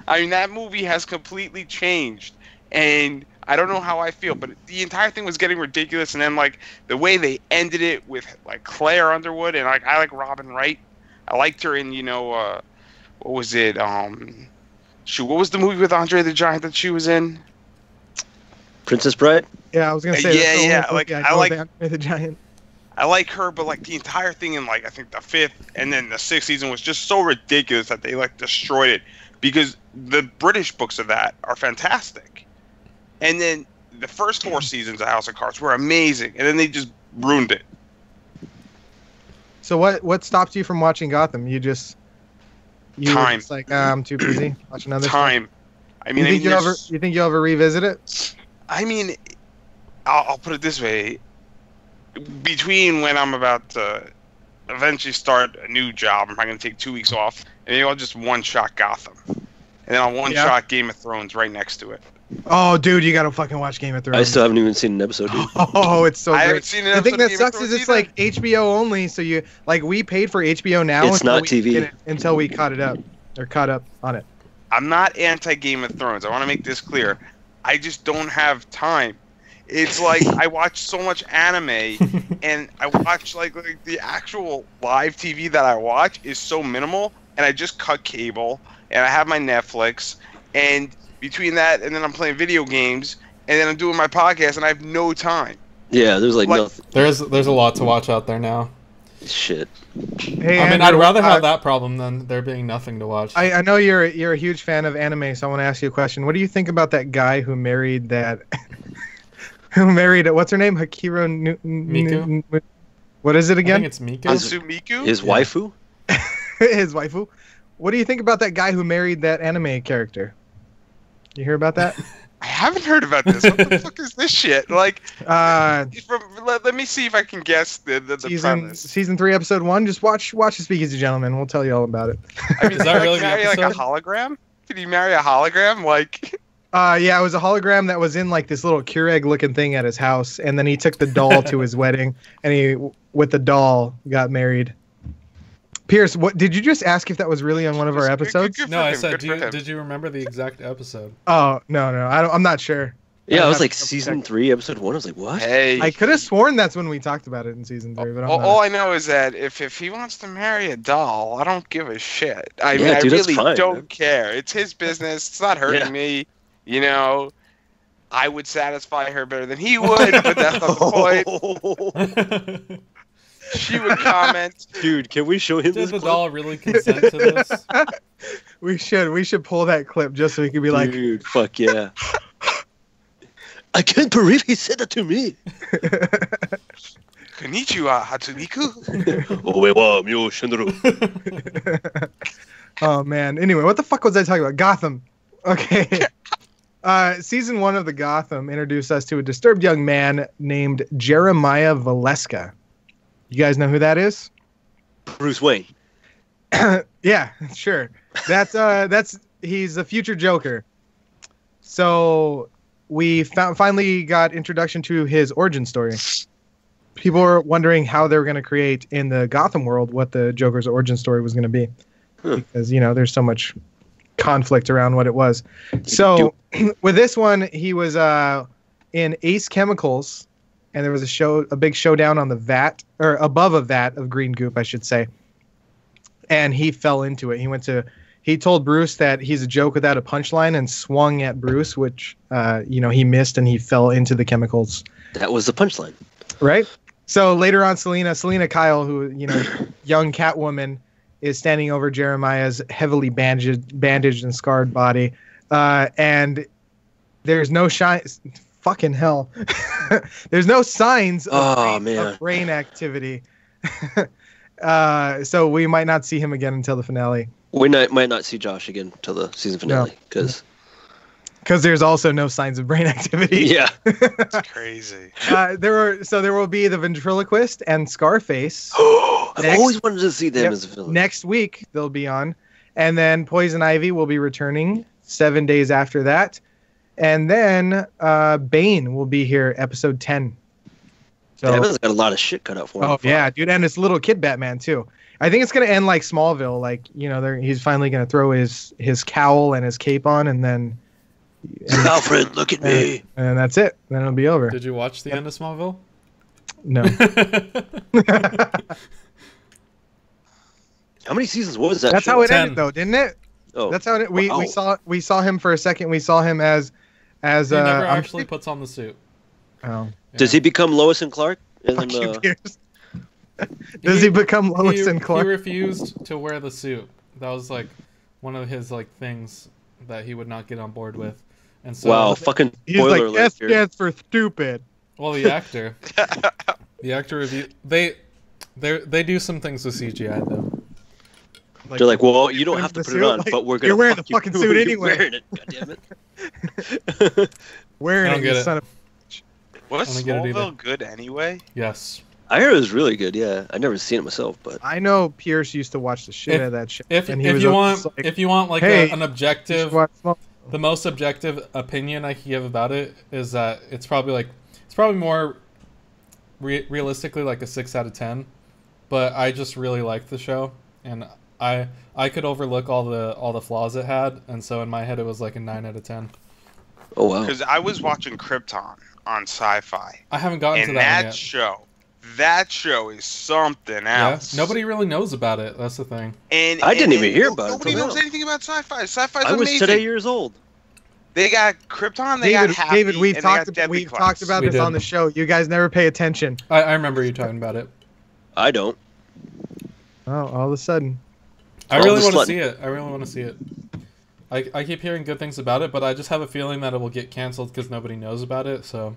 I mean, that movie has completely changed, and I don't know how I feel, but the entire thing was getting ridiculous, and then like the way they ended it with like Claire Underwood, and like I like Robin Wright. I liked her in, you know, what was it? What was the movie with Andre the Giant that she was in? Princess Bride? Yeah, I was gonna say. Yeah. Like I like Andre the Giant. I like her, but like the entire thing in like I think the 5th and then the 6th season was just so ridiculous that they like destroyed it because the British books of that are fantastic. And then the first 4 seasons of House of Cards were amazing, and then they just ruined it. So what stops you from watching Gotham? You just just like I'm too busy watching other time. Stuff? I mean, you think you'll ever revisit it? I mean, I'll put it this way: between when I'm about to eventually start a new job, I'm probably gonna take 2 weeks off, and maybe I'll just one-shot Gotham, and then I'll one-shot Game of Thrones right next to it. Oh, dude, you gotta fucking watch Game of Thrones. I still haven't even seen an episode, dude. Oh, it's so great. I haven't seen an episode. The thing that of sucks is it's like HBO only, so you like we paid for HBO now. It's not TV until we caught it up or caught up on it. I'm not anti Game of Thrones. I want to make this clear. I just don't have time. It's like I watch so much anime, and I watch like the actual live TV that I watch is so minimal, and I just cut cable, and I have my Netflix, and between that and then I'm playing video games, and then I'm doing my podcast, and I have no time. Yeah, there's like nothing. There's a lot to watch out there now. Shit. Hey, I mean, Andrew, I'd rather have that problem than there being nothing to watch. I know you're a huge fan of anime, so I want to ask you a question. What do you think about that guy who married that? Who married what's her name? Hakiro Miku? What is it I again? think it's Miku. Hazumiku? His waifu? His waifu. What do you think about that guy who married that anime character? You hear about that? I haven't heard about this. What the fuck is this shit? Like, let me see if I can guess the premise. Season 3, episode 1. Just watch the Speakeasy Gentleman. We'll tell you all about it. I mean, Is that really the marry like a episode? hologram? Did he marry a hologram? Like, Yeah, it was a hologram that was in like this little Keurig looking thing at his house, and then he took the doll to his wedding, and he, with the doll, got married. Pierce, what did you just ask if that was really on one of our episodes? Good No, for I him, said, good for him. did you remember the exact episode? Oh no, I'm not sure. Yeah, I'd I was have like to double season check. 3, episode 1. I was like, what? Hey, I could have sworn that's when we talked about it in season 3, but I'm all not. I know is that if he wants to marry a doll, I don't give a shit. I mean, Yeah, dude, I that's really fine, don't man. care. It's his business. It's not hurting Yeah. me. You know, I would satisfy her better than he would, but that's not the point. She would comment. Dude, can we show him Did this the clip? doll really consent to this? We should pull that clip just so we could be like, Dude, fuck yeah. I can't believe he said that to me. Konnichiwa, Hatsumiku. Oewa, myo shinru. oh man. Anyway, what the fuck was I talking about? Gotham. Okay. Season 1 of the Gotham introduced us to a disturbed young man named Jeremiah Valeska. You guys know who that is? Bruce Wayne. Yeah, sure. That's he's the future Joker. So we finally got introduction to his origin story. People were wondering how they were going to create in the Gotham world what the Joker's origin story was going to be, because there's so much conflict around what it was. So with this one, he was in Ace Chemicals, and there was a big showdown on the vat, or above a vat of green goop, I should say. And he fell into it. He told Bruce that he's a joke without a punchline and swung at Bruce, which, he missed and he fell into the chemicals. That was the punchline. Right? So later on, Selena Kyle, who, young Catwoman, is standing over Jeremiah's heavily bandaged and scarred body. And there's no fucking hell. There's no signs of brain activity. So we might not see him again until the finale. We might not see Josh again until the season finale, because there's also no signs of brain activity. yeah, It's crazy. There will be the ventriloquist and Scarface. I've always wanted to see them as a villain. Next week they'll be on, and then Poison Ivy will be returning 7 days after that, and then Bane will be here episode 10. So, Batman's got a lot of shit cut out for him. oh yeah, dude, and it's little kid Batman too. I think it's gonna end like Smallville, like he's finally gonna throw his cowl and his cape on, and then Alfred, look at me. and that's it. Then it'll be over. Did you watch the end of Smallville? No. How many seasons was that? That's show? how it 10. ended, though, didn't it? Oh, That's how it. We wow. saw him for a second. We saw him as He never I'm- actually puts on the suit. Oh. Does he become Lois and Clark? And Fuck then, you, Pierce. Does he become Lois and Clark? He refused to wear the suit. That was like one of his things that he would not get on board with. And so, wow, fucking He's spoiler like, alert S here. stands for stupid. well, the actor review they do some things with CGI though. They're like, well, you don't put have to the put suit, it on, like, but we're gonna. you're wearing the fuck fucking you. suit You're anyway. Wearing it, goddammit. Wearing I don't it, get you it. son of. Was I don't get it either. Smallville good anyway? Yes. I heard it was really good. Yeah, I never seen it myself, but I know Pierce used to watch the shit out of that shit. If and he if was you always want like, if you want like "Hey, an you should objective, watch Smallville." the most objective opinion I can give about it is that it's probably more realistically like a 6 out of 10. But I just really like the show, and I could overlook all the flaws it had, and so in my head it was like a 9 out of 10. Oh wow. Because I was watching Krypton on Sci-Fi, I haven't gotten to and that one that yet. show is something Yeah, else. nobody really knows about it. That's the thing. And I didn't even hear about it Nobody till knows now. anything about Sci-Fi. Sci-Fi's I was amazing. today years old. They got Krypton. They got Happy. David, we've and they got talked Deadly talked Class. about We this did. on the show. You guys never pay attention. I remember you talking about it. I don't. Oh, all of a sudden. I All really the want to slut- see it. I really want to see it. I keep hearing good things about it, but I just have a feeling that it will get canceled because nobody knows about it. So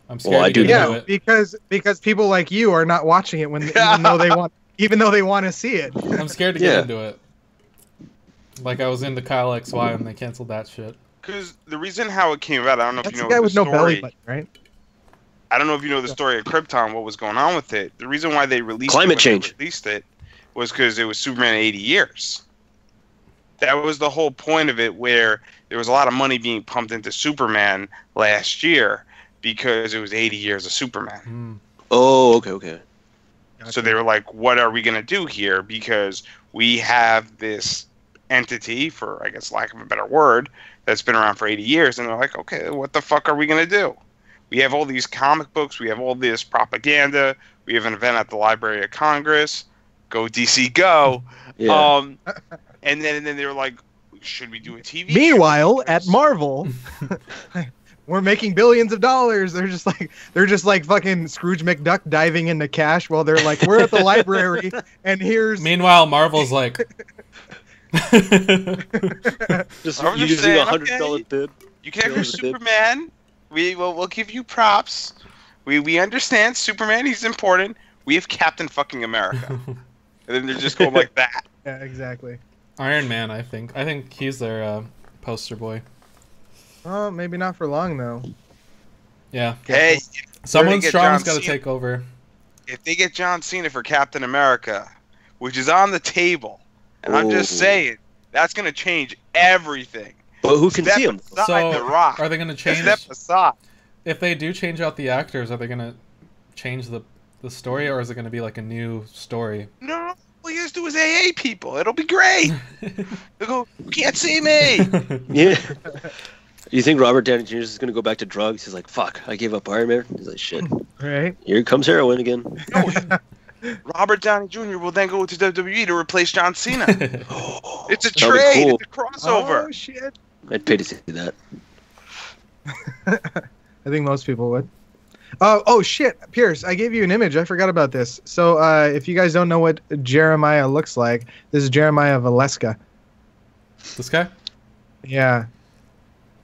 I'm scared Well, I to do get into Yeah, it. because people like you are not watching it even though they want to see it. I'm scared to get into it. Like I was into Kyle XY and they canceled that shit. Because the reason how it came about, I don't know That's if you the know guy the with story. no belly button, right? I don't know if you know the story of Krypton. What was going on with it? The reason why they released Climate it when change. They released it was because it was Superman 80 years. That was the whole point of it, where there was a lot of money being pumped into Superman last year because it was 80 years of Superman. Oh, okay. So they were like, what are we going to do here? Because we have this entity, for I guess lack of a better word, that's been around for 80 years. And they're like, okay, what the fuck are we going to do? We have all these comic books. We have all this propaganda. We have an event at the Library of Congress. Go DC, go. Yeah. And then they were like, should we do a TV show? Meanwhile, at Marvel, we're making billions of dollars. They're just like fucking Scrooge McDuck diving into cash while they're like, we're at the library and here's Meanwhile, Marvel's like, Just I was just using saying, $100 bid. You can have your Kills the bid. Superman. We'll give you props. We understand Superman. He's important. We have Captain fucking America. And then they're just going like that. yeah, exactly. Iron Man. I think he's their poster boy. Oh, maybe not for long though. Yeah. Hey, Someone get strong's John got to Cena. take over. if they get John Cena for Captain America, which is on the table, and I'm just Ooh. saying, that's going to change everything. But who can Step see him? aside So, The Rock. are they going to change? Step aside. If they do change out the actors, are they going to change the story, or is it going to be like a new story? No, all you guys do is AA people. It'll be great. They go, you can't see me. Yeah. You think Robert Downey Jr. is going to go back to drugs? He's like, fuck, I gave up Iron Man. He's like, shit. Right? Here comes heroin again. Robert Downey Jr. will then go to WWE to replace John Cena. It's a That'll be trade. cool. It's a crossover. Oh shit! I'd pay to see that. I think most people would. Oh shit, Pierce! I gave you an image. I forgot about this. So if you guys don't know what Jeremiah looks like, this is Jeremiah Valeska. This guy? Yeah.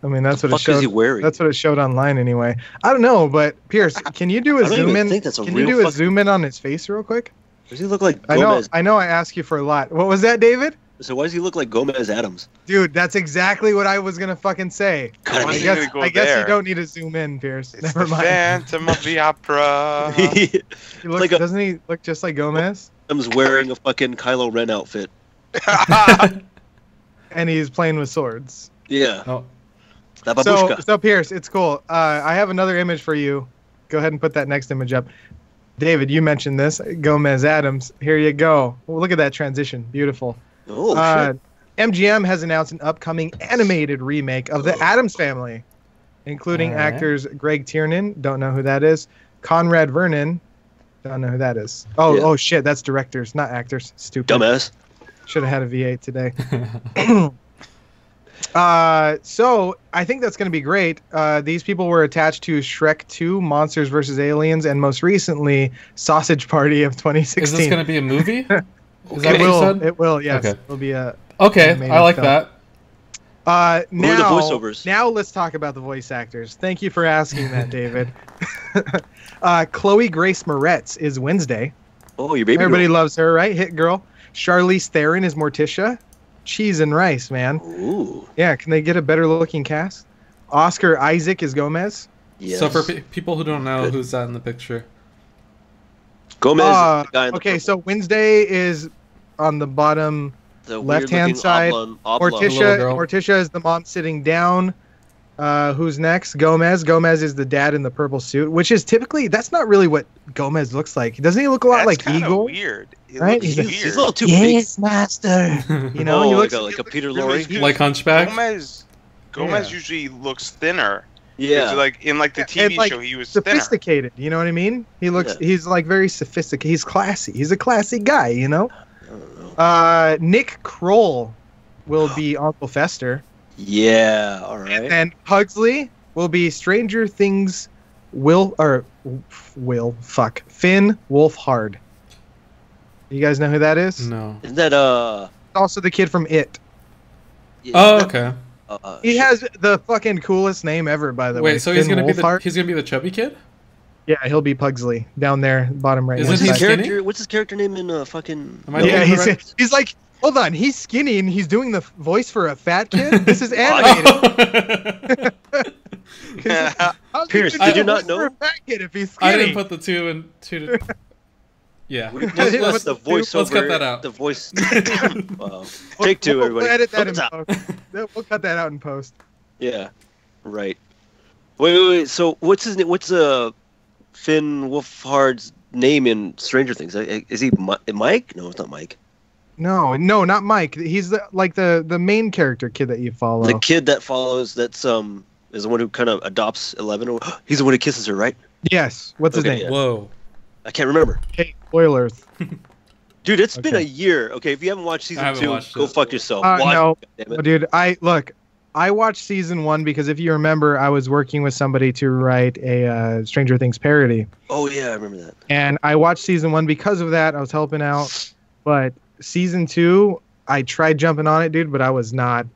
I mean that's what it What the fuck is he showed. wearing? That's what it showed online anyway. I don't know, but Pierce, can you do a I don't zoom even in? think that's a Can you real do a fucking- zoom in on his face real quick? Does he look like I know. Gomez? I know. I ask you for a lot. What was that, David? So why does he look like Gomez Adams? Dude, that's exactly what I was gonna fucking say. God, Why I is he guess gonna go I guess there? you don't need to zoom in, Pierce. It's Never the mind. Phantom of the Opera. He looks, like a- doesn't he look just like Gomez? Adams wearing a fucking Kylo Ren outfit. And he's playing with swords. Yeah. Oh, That So, babushka. so Pierce, it's cool. I have another image for you. Go ahead and put that next image up. David, you mentioned this. Gomez Adams. Here you go. Well, look at that transition. Beautiful. Oh, shit. MGM has announced an upcoming animated remake of The Addams Family, including Alright. actors Greg Tiernan, don't know who that is, Conrad Vernon, don't know who that is. Oh, Yeah. oh shit, that's directors, not actors. Stupid. Dumbass. Should have had a V8 today. So I think that's going to be great. These people were attached to Shrek 2, Monsters vs. Aliens, and most recently, Sausage Party of 2016. is this going to be a movie? Is that It what you will. said? It will. Yes. Okay. It'll be a. Okay, animated I like film. that. Who are the Now, voiceovers? now let's talk about the voice actors. Thank you for asking that, David. Chloe Grace Moretz is Wednesday. Oh, your baby Everybody girl. loves her, right? Hit girl. Charlize Theron is Morticia. Cheese and rice, man. Ooh. Yeah, can they get a better looking cast? Oscar Isaac is Gomez. Yes. So for people who don't know, Good. who's that in the picture? Gomez, the guy in the Okay, purple. so Wednesday is on the bottom The left-hand weird-looking side. oblong. little Morticia, girl. Morticia is the mom sitting down. Who's next? Gomez. Gomez is the dad in the purple suit, which is typically that's not really what Gomez looks like. Doesn't he look a lot That's like kind of Eagle? weird. It Right? looks He's, weird. he's a little too big. Yes, master. You know, Oh, he looks like a Peter really Lorre? Like Hunchback? Gomez Yeah. usually looks thinner. Yeah. Like in like the And, TV like, show, he was thinner. sophisticated. You know what I mean? He looks. Yeah. He's like very sophisticated. He's classy. He's a classy guy. You know. I don't know. Nick Kroll will be Uncle Fester, Yeah. All and right. then Pugsley will be Stranger Things. Finn Wolfhard. You guys know who that is? No. Isn't that Also the kid from It. yeah, Oh, isn't okay. that, He has the fucking coolest name ever, by the way. Wait, so he's Finn gonna be the Wolfhard. chubby kid? Yeah, he'll be Pugsley down there, bottom right. Isn't What's he his skinny? character? What's his character name in fucking? Am I Yeah, thinking correct? he's like, hold on, he's skinny and he's doing the voice for a fat kid. This is animated. How's he Pierce, gonna did you do a not voice for know? a fat kid if he's skinny? I didn't put the two and two to... Yeah. What's Let's- the voiceover? let's cut that out. The voice. Wow. Take two, We'll everybody. edit that in Thumbs up. post. We'll cut that out in post. Yeah. Right. Wait. So what's his name? What's Finn Wolfhard's name in Stranger Things? Is he Mike? No, it's not Mike. No, not Mike. He's the main character kid that you follow. The kid that follows. That's is the one who kind of adopts 11. He's the one who kisses her, right? Yes. What's his Okay, name? yeah. Whoa. I can't remember. Hey, spoilers. Dude, it's been a Okay. year. Okay, if you haven't watched season I haven't 2, watched go it. fuck yourself. No. Watch it, Oh, goddammit. dude, I watched season 1 because if you remember, I was working with somebody to write a Stranger Things parody, Oh yeah, I remember that. and I watched season 1 because of that. I was helping out, but season 2, I tried jumping on it, dude, but I was not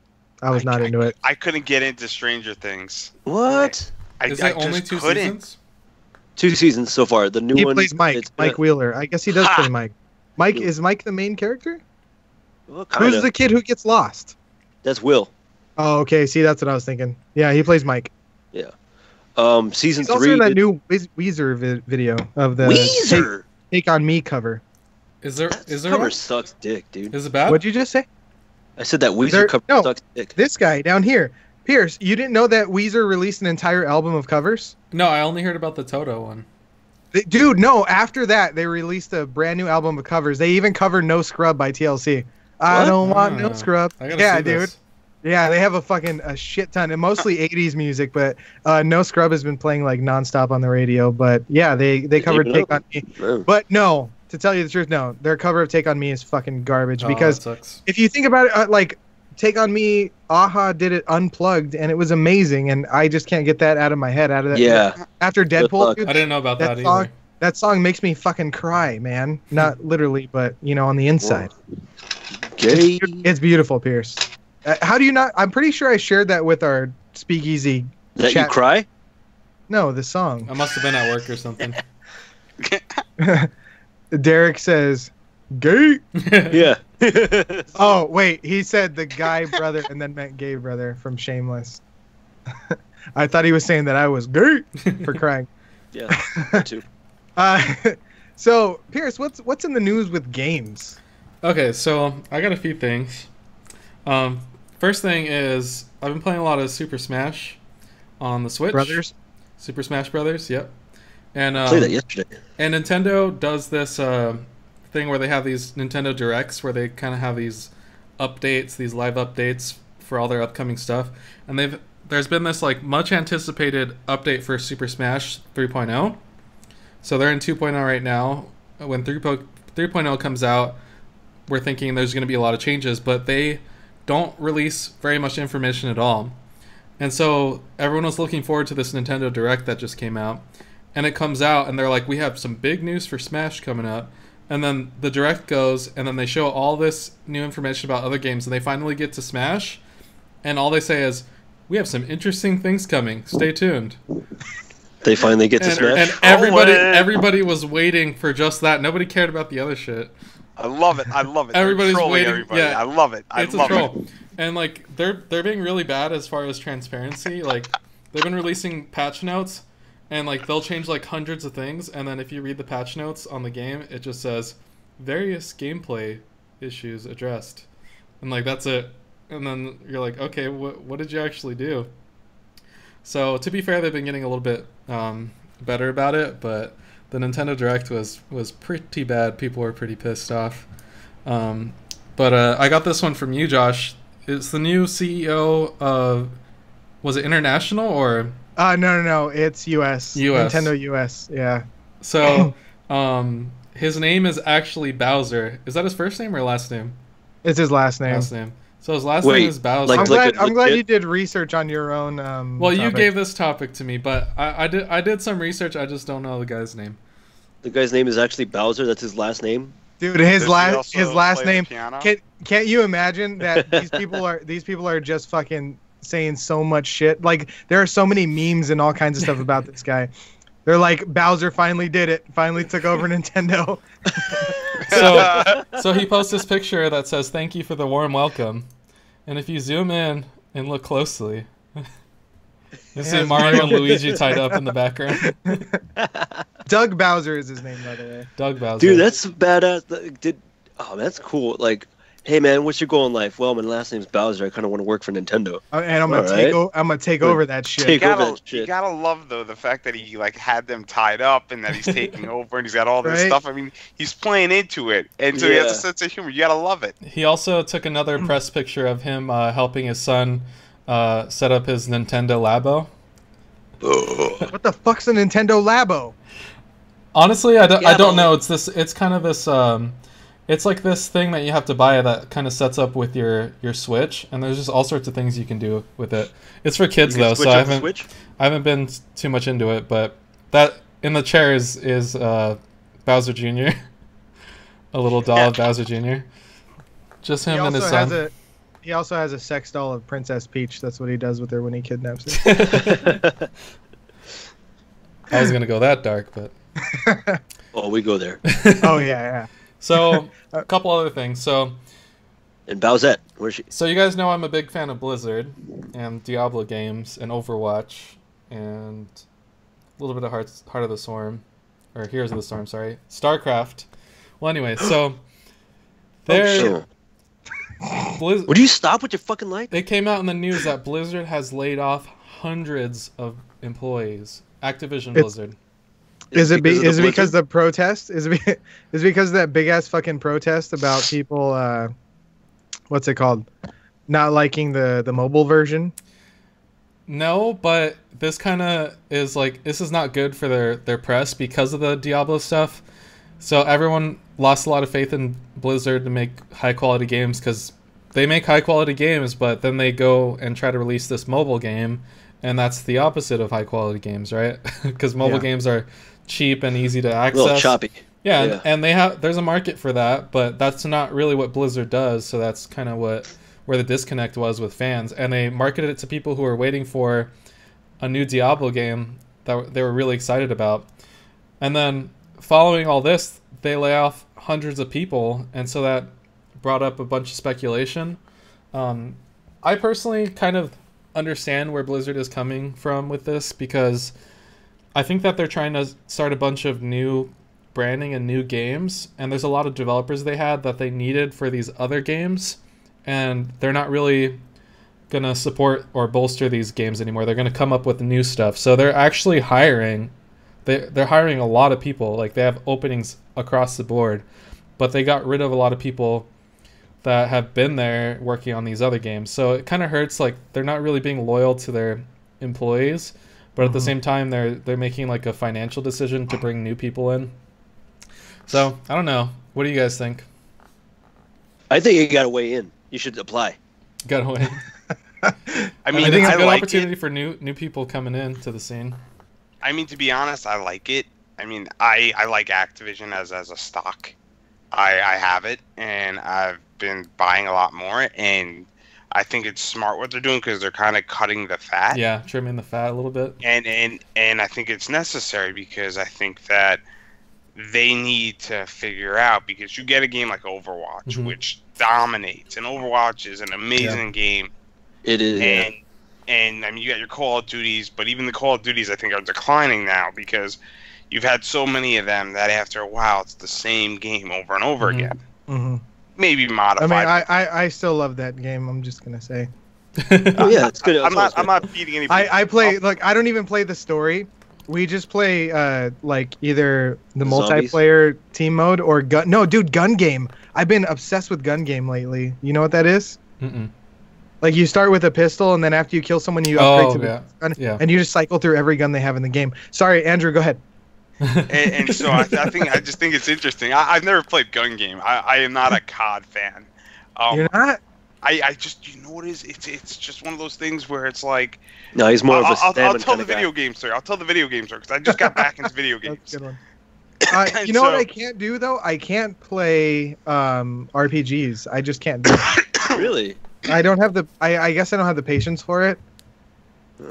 into it. I couldn't get into Stranger Things. What? Is I it only just 2 couldn't. seasons? 2 seasons so far. The new He one. plays Mike, it's Mike gonna- Wheeler. I guess he does Ha! play Mike. Is Mike the main character? Well, Who's kinda. the kid who gets lost? That's Will. Oh, okay. See, that's what I was thinking. Yeah, he plays Mike. Season He's also 3. in that new Weezer video of the Weezer. Take On Me cover. Is there That one? cover sucks dick, dude. Is it bad? What'd you just say? I said that Weezer There- cover no. sucks dick. This guy down here. Pierce, you didn't know that Weezer released an entire album of covers? No, I only heard about the Toto one. Dude, no. After that, they released a brand new album of covers. They even covered No Scrub by TLC. I What? don't want no Ah, scrub. I gotta Yeah, see dude. this. Yeah, they have a shit ton, and mostly 80s music, but No Scrub has been playing like nonstop on the radio. But yeah, they covered even Take know. On Me. No. But no, to tell you the truth, no, their cover of Take On Me is fucking garbage Oh, because that sucks. if you think about it, like Take On Me, Aha did it unplugged, and it was amazing, and I just can't get that out of my head. Out of that, Yeah. After Good Deadpool, luck. dude, I didn't know about that that song, either. that song makes me fucking cry, man. Not literally, but on the inside. Gay. It's beautiful, Pierce. How do you not? I'm pretty sure I shared that with our Speakeasy That you chat. cry? No, the song. I must have been at work or something. Derek says, "Gay." Yeah. Oh wait, he said the guy brother and then meant gay brother from Shameless. I thought he was saying that I was gay for crying. Yeah. Me too. So Pierce, what's in the news with games? Okay, so I got a few things. First thing is I've been playing a lot of Super Smash on the Switch. Brothers? Super Smash Brothers, yep. And Played that yesterday. and Nintendo does this thing where they have these Nintendo Directs where they kind of have these updates, these live updates for all their upcoming stuff. And there's been this like much anticipated update for Super Smash 3.0. So they're in 2.0 right now. When 3.0 comes out, we're thinking there's going to be a lot of changes, but they don't release very much information at all. And so everyone was looking forward to this Nintendo Direct that just came out. And it comes out, and they're like, we have some big news for Smash coming up. And then the Direct goes, and then they show all this new information about other games, and they finally get to Smash. And all they say is, we have some interesting things coming. Stay tuned. They finally get to And, Smash. and everybody, Trolling. everybody was waiting for just that. Nobody cared about the other shit. I love it. I love it. They're Everybody's trolling waiting- Everybody. yeah. I love it. I It's a love troll. it. And like they're being really bad as far as transparency. Like they've been releasing patch notes, and like they'll change like hundreds of things, and then if you read the patch notes on the game, it just says various gameplay issues addressed, and like that's it. And then you're like, okay, what did you actually do? So to be fair, they've been getting a little bit better about it, but the Nintendo Direct was pretty bad. People were pretty pissed off. But I got this one from you, Josh. It's the new CEO of, was it International or? No. It's US. Nintendo US. Yeah. So, his name is actually Bowser. Is that his first name or last name? It's his last name. Last name. So his last name is Bowser. I'm glad you did research on your own. Well, topic. you gave this topic to me, but I did some research. I just don't know the guy's name. The guy's name is actually Bowser. That's his last name. Dude, his last name. Piano? Can't you imagine that these people are just fucking saying so much shit? Like, there are so many memes and all kinds of stuff about this guy. They're like, Bowser finally did it. Finally took over Nintendo. So he posts this picture that says, "Thank you for the warm welcome." And if you zoom in and look closely, you see Mario and Luigi tied up in the background. Doug Bowser is his name, by the way. Doug Bowser. Dude, that's badass. That's cool. Like, hey man, what's your goal in life? Well, my last name's Bowser. I kind of want to work for Nintendo. And I'm gonna take over that shit. You gotta love though the fact that he like had them tied up and that he's taking over and he's got all this stuff. I mean, he's playing into it, and so he has a sense of humor. You gotta love it. He also took another press picture of him helping his son set up his Nintendo Labo. What the fuck's a Nintendo Labo? Honestly, I don't know. It's kind of this. It's like this thing that you have to buy that kind of sets up with your Switch, and there's just all sorts of things you can do with it. It's for kids though, so I haven't been too much into it. But that in the chair is Bowser Jr. A little doll of Bowser Jr. Just him and his son. He also has a sex doll of Princess Peach. That's what he does with her when he kidnaps her. I was gonna go that dark, but. Oh, we go there. Oh yeah. So, a couple other things. So, and Bowsette, where's she? So you guys know I'm a big fan of Blizzard and Diablo games and Overwatch and a little bit of Heart of the Storm, or Heroes of the Storm, sorry, StarCraft. Well, anyway, so Would you stop with your fucking light? It came out in the news that Blizzard has laid off hundreds of employees. Blizzard. Is it because the protest? Is it because of that big ass fucking protest about people? What's it called? Not liking the mobile version. No, but this kind of is like, this is not good for their press because of the Diablo stuff. So everyone lost a lot of faith in Blizzard to make high quality games because they make high quality games, but then they go and try to release this mobile game, and that's the opposite of high quality games, right? Because mobile games are cheap and easy to access. A little choppy. Yeah. And there's a market for that, but that's not really what Blizzard does. So that's kind of where the disconnect was with fans, and they marketed it to people who were waiting for a new Diablo game that they were really excited about. And then following all this, they lay off hundreds of people, and so that brought up a bunch of speculation. I personally kind of understand where Blizzard is coming from with this, because I think that they're trying to start a bunch of new branding and new games, and there's a lot of developers they had that they needed for these other games, and they're not really going to support or bolster these games anymore. They're going to come up with new stuff. So they're actually hiring. They're hiring a lot of people. Like, they have openings across the board, but they got rid of a lot of people that have been there working on these other games. So it kind of hurts. Like, they're not really being loyal to their employees, but at the same time, they're making like a financial decision to bring new people in. So I don't know. What do you guys think? I think you got to weigh in. You should apply. Got to weigh. I mean, I think it's a good like opportunity for new people coming into the scene. I mean, to be honest, I like it. I mean, I like Activision as a stock. I have it, and I've been buying a lot more, and I think it's smart what they're doing because they're kind of cutting the fat. Yeah, trimming the fat a little bit. And I think it's necessary because I think that they need to figure out, because you get a game like Overwatch, which dominates, and Overwatch is an amazing game. It is. And I mean, you got your Call of Duties, but even the Call of Duties I think are declining now because you've had so many of them that after a while it's the same game over and over again. Maybe modified. I mean, I still love that game. I'm just gonna say. Oh yeah, it's good. I'm not feeding anybody. I play like I don't even play the story. We just play like either the Zombies? multiplayer team mode or gun. No, dude, gun game. I've been obsessed with gun game lately. You know what that is? Mm-mm. Like you start with a pistol and then after you kill someone, you upgrade to the gun, and you just cycle through every gun they have in the game. Sorry, Andrew, go ahead. and so I just think it's interesting. I've never played gun game. I am not a COD fan. You're not? I just, you know what it is? It's just one of those things where it's like. No, he's more of a I'll tell the video game story. I'll tell the video game story because I just got back into video games. That's a good one. You know what I can't do though? I can't play RPGs. I just can't do it. Really? I don't have the. I guess I don't have the patience for it.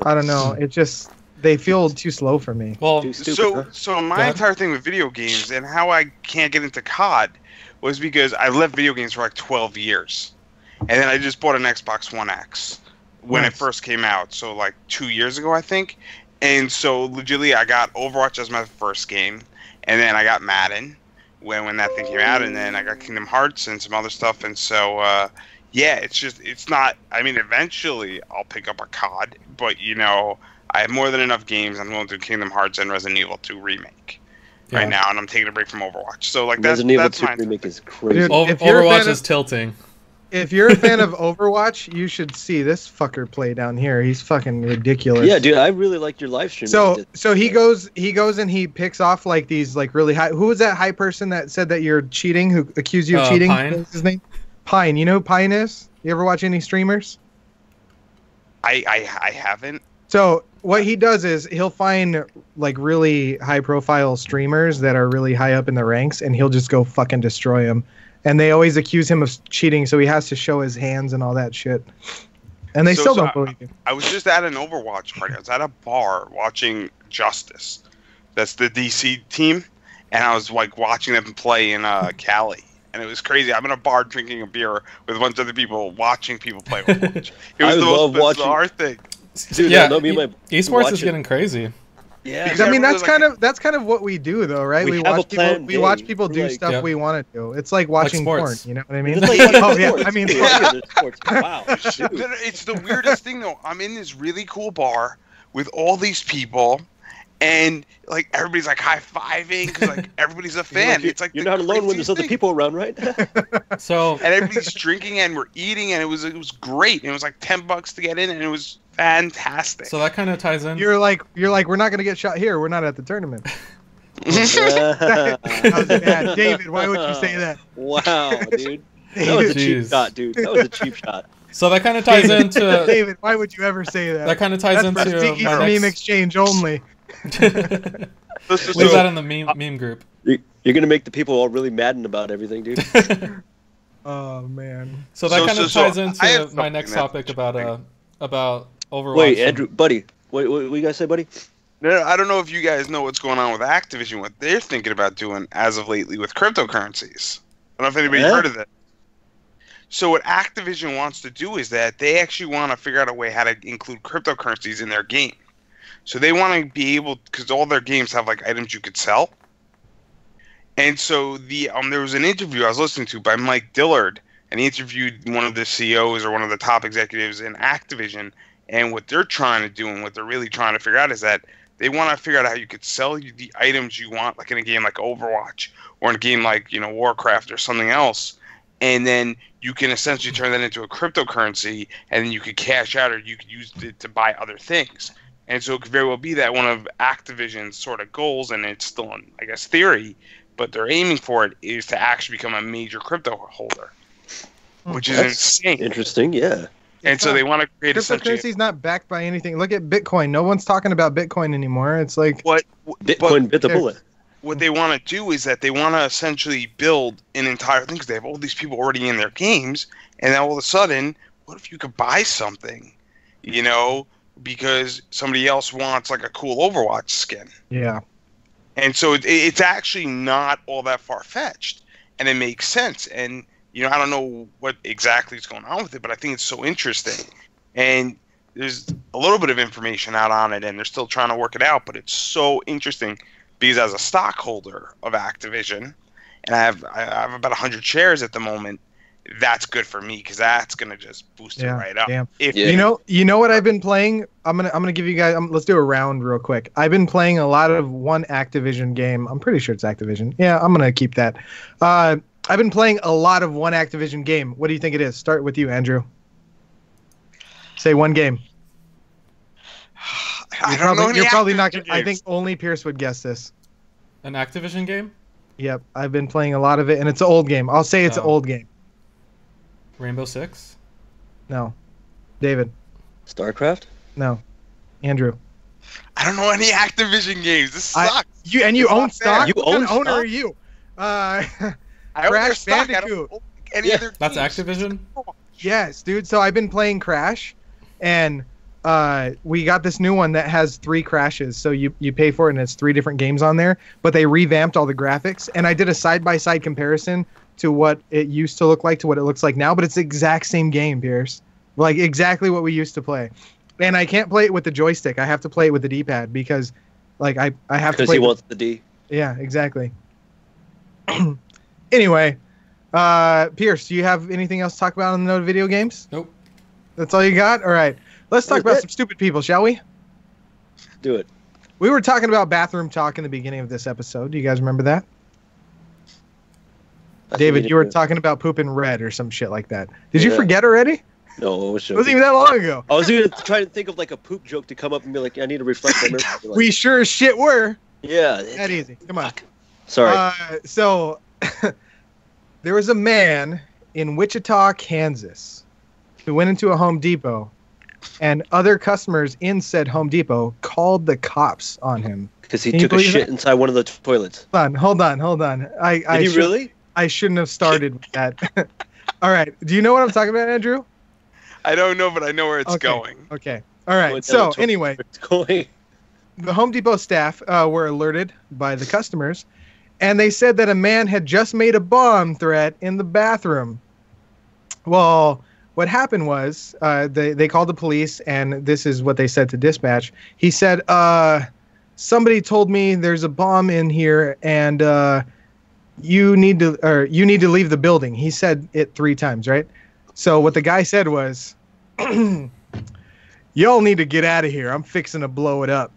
I don't know. It just they feel too slow for me. Well, Too stupid, so my entire thing with video games and how I can't get into COD was because I left video games for like 12 years, and then I just bought an Xbox One X when it first came out. So like 2 years ago, I think. And so legitimately, I got Overwatch as my first game, and then I got Madden when that thing came out, and then I got Kingdom Hearts and some other stuff, and so. Yeah, it's not. I mean, eventually I'll pick up a COD, but you know, I have more than enough games. I'm going to do Kingdom Hearts and Resident Evil 2 remake right now, and I'm taking a break from Overwatch. So like Resident Evil 2 remake is crazy. Dude, Overwatch is tilting. If you're a fan of Overwatch, you should see this fucker play down here. He's fucking ridiculous. Yeah, dude, I really liked your live stream. So he goes and he picks off like these like really high. Who was that high person that said that you're cheating? Who accused you of cheating? Pine. What's his name? Pine. You know who Pine is? You ever watch any streamers? I haven't. So what he does is he'll find like really high profile streamers that are really high up in the ranks, and he'll just go fucking destroy them. And they always accuse him of cheating, so he has to show his hands and all that shit. And they still don't believe him. I was just at an Overwatch party. I was at a bar watching Justice. That's the DC team, and I was like watching them play in Cali. And it was crazy. I'm in a bar drinking a beer with a bunch of other people, watching people play Overwatch. It was the most bizarre thing. Dude, yeah, esports is getting crazy. Yeah, because, I mean that's kind of what we do though, right? We watch people do stuff we want to do. It's like watching porn. You know what I mean? Oh yeah, I mean sports. Wow, it's the weirdest thing though. I'm in this really cool bar with all these people. And like everybody's like high fiving because like everybody's a fan. It's like you're not alone when there's other people around, right? So and everybody's drinking and we're eating and it was great. And it was like $10 to get in and it was fantastic. So that kind of ties in. You're like we're not gonna get shot here. We're not at the tournament. That was bad. David, why would you say that? Wow, dude. That was a cheap shot, dude. That was a cheap shot. So that kind of ties into David. Why would you ever say that? That kind of ties into my meme exchange only. Leave that in the meme group. You're gonna make the people all really maddened about everything, dude. Oh man. So that kind of ties into my next topic about Overwatch. Wait, Andrew, buddy, what you guys say, buddy? No, I don't know if you guys know what's going on with Activision, what they're thinking about doing as of lately with cryptocurrencies. I don't know if anybody's heard of that. So what Activision wants to do is that they actually want to figure out a way how to include cryptocurrencies in their game. So they want to be able, because all their games have like items you could sell. And so there was an interview I was listening to by Mike Dillard, and he interviewed one of the CEOs or one of the top executives in Activision. And what they're trying to do and what they're really trying to figure out is that they want to figure out how you could sell the items you want, like in a game like Overwatch or in a game like Warcraft or something else. And then you can essentially turn that into a cryptocurrency, and then you could cash out or you could use it to buy other things. And so it could very well be that one of Activision's sort of goals, and it's still in, I guess, theory, but they're aiming for it, is to actually become a major crypto holder, which is insane. Interesting, yeah. And so they want to create cryptocurrency is not backed by anything. Look at Bitcoin. No one's talking about Bitcoin anymore. It's like Bitcoin bit the bullet. What they want to do is that they want to essentially build an entire thing because they have all these people already in their games, and then all of a sudden, what if you could buy something, because somebody else wants like a cool Overwatch skin? Yeah. And so it's actually not all that far-fetched, and it makes sense. And I don't know what exactly is going on with it, but I think it's so interesting. And there's a little bit of information out on it, and they're still trying to work it out, but it's so interesting because as a stockholder of Activision, and I have about 100 shares at the moment, that's good for me because that's gonna just boost it right up. Damn. If Yeah. You know what I've been playing? I'm gonna give you guys. Let's do a round real quick. I've been playing a lot of one Activision game. I'm pretty sure it's Activision. Yeah, I'm gonna keep that. I've been playing a lot of one Activision game. What do you think it is? Start with you, Andrew. Say one game. I don't know. You're probably not Activision gonna. I games. think only Pierce would guess this. An Activision game? Yep, I've been playing a lot of it, and it's an old game. I'll say it's an Oh. old game. Rainbow Six? No, David. StarCraft? No, Andrew. I don't know any Activision games. This sucks. You It's own not fair. stock. You What kind own of owner stock? are you? I own their Crash stock. I Bandicoot. don't own any Yeah. other That's games. Activision? Yes, dude. So I've been playing Crash, and we got this new one that has 3 crashes. So you pay for it, and it's 3 different games on there. But they revamped all the graphics, and I did a side-by-side comparison to what it used to look like to what it looks like now. But it's the exact same game, Pierce. Like exactly what we used to play. And I can't play it with the joystick. I have to play it with the D-pad because, like, I have to Because play. he wants the D. Yeah, exactly. Anyway, Pierce, do you have anything else to talk about on the note of video games? Nope. That's all you got? All right. Let's talk That's about it. some stupid people, shall we? Do it. We were talking about bathroom talk in the beginning of this episode. Do you guys remember that? David, you were talking about pooping red or some shit like that. Did you Yeah. forget already? No, it was It wasn't even that long ago. I was even trying to think of like a poop joke to come up and be like, I need to reflect on this. Like, We sure as shit were. yeah. That easy. Come on. Sorry. So, there was a man in Wichita, Kansas, who went into a Home Depot, and other customers in said Home Depot called the cops on him. Because he can you took a believe shit that? inside one of the toilets. Hold on. Did he really? I shouldn't have started with that. All right. Do you know what I'm talking about, Andrew? I don't know, but I know where it's Okay. going. Okay. All right. Going down So the toilet. anyway, It's going. the Home Depot staff were alerted by the customers, and they said that a man had just made a bomb threat in the bathroom. Well, what happened was they called the police, and this is what they said to dispatch. He said, somebody told me there's a bomb in here, and you need to leave the building. He said it 3 times, right? So what the guy said was, y'all need to get out of here. I'm fixing to blow it up.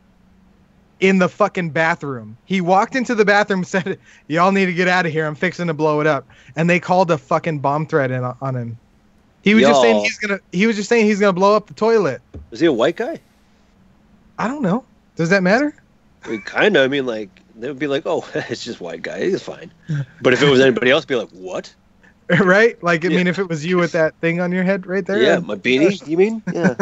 In the fucking bathroom. He walked into the bathroom and said, y'all need to get out of here. I'm fixing to blow it up. And they called a fucking bomb threat on him. He was just saying he's gonna blow up the toilet. Was he a white guy? I don't know. Does that matter? I mean, kind of. I mean, like, they would be like, oh, it's just white guy. He's fine. But if it was anybody else, be like, what? Right? Like, I mean, if it was you with that thing on your head right there. Yeah, my beanie, you mean? Yeah.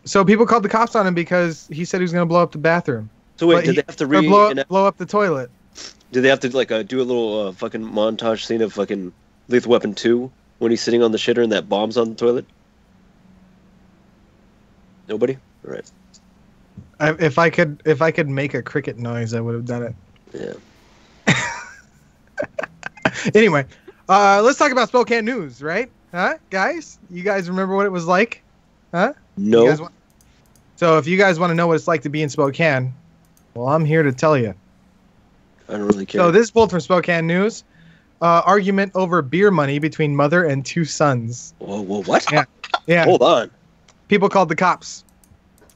So people called the cops on him because he said he was gonna blow up the bathroom. So wait, But did he- they have to or blow up the toilet. Did they have to like do a little fucking montage scene of fucking Lethal Weapon 2 when he's sitting on the shitter and that bomb's on the toilet? Nobody? All right. If I could make a cricket noise, I would have done it. Yeah. Anyway, let's talk about Spokane news, right? Huh, guys? You guys remember what it was like? Huh? No. You guys So if you guys want to know what it's like to be in Spokane, well, I'm here to tell you. I don't really care. So this is pulled from Spokane News. Argument over beer money between mother and 2 sons. Whoa, what? Yeah. Hold on. People called the cops.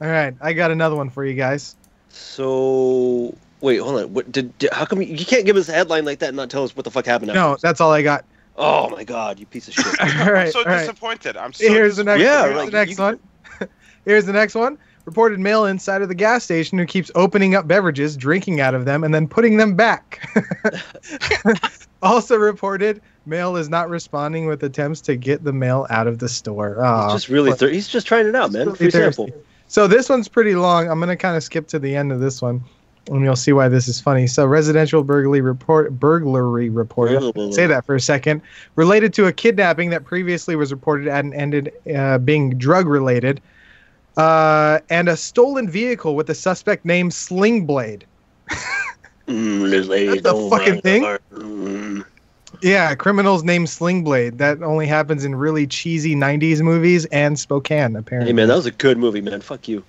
All right, I got another one for you guys. So wait, hold on. What how come you can't give us a headline like that and not tell us what the fuck happened? No, afterwards? that's all I got. Oh my god, you piece of shit. All I'm right, so all right. disappointed. I'm so Here's the next. Yeah, here's like, the next you- one. Here's the next one. Reported male inside of the gas station who keeps opening up beverages, drinking out of them, and then putting them back. Also reported, male is not responding with attempts to get the mail out of the store. Oh, He's just really he's just trying it out, man. really Free thirsty. sample. So this one's pretty long. I'm gonna kind of skip to the end of this one, and you'll see why this is funny. So residential burglary report. Say that for a second. Related to a kidnapping that previously was reported and ended being drug related, and a stolen vehicle with the suspect named Sling Blade. This lady That's a don't fucking mind thing? her. Mm. Yeah, criminals named Sling Blade. That only happens in really cheesy 90s movies and Spokane, apparently. Hey man, that was a good movie, man. Fuck you.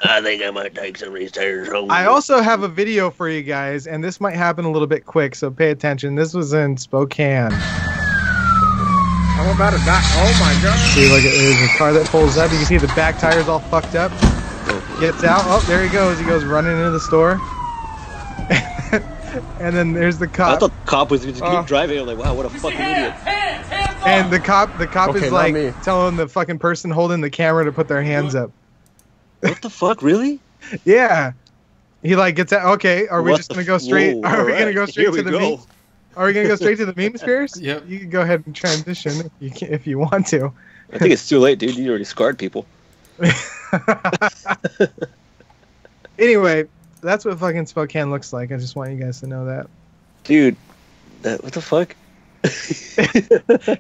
I think I might take some of these tires home. I also have a video for you guys, and this might happen a little bit quick, so pay attention. This was in Spokane. I'm about to die. Oh my god. See, like there's a car that pulls up. You can see the back tire's all fucked up. Gets out. Oh, there he goes. He goes running into the store. And then there's the cop. I thought the cop was just keep driving. I'm like, wow, what a fucking idiot. And the cop Okay, is not like me. telling the fucking person holding the camera to put their hands up. What the fuck, really? Yeah. He like gets out. Okay, are we What just the gonna go straight? whoa, Are we gonna alright, go straight here to we the go. memes? Are we gonna go straight to the meme spheres? Yep. You can go ahead and transition if you want to. I think it's too late, dude. You already scarred people. Anyway, that's what fucking Spokane looks like. I just want you guys to know that. Dude, what the fuck?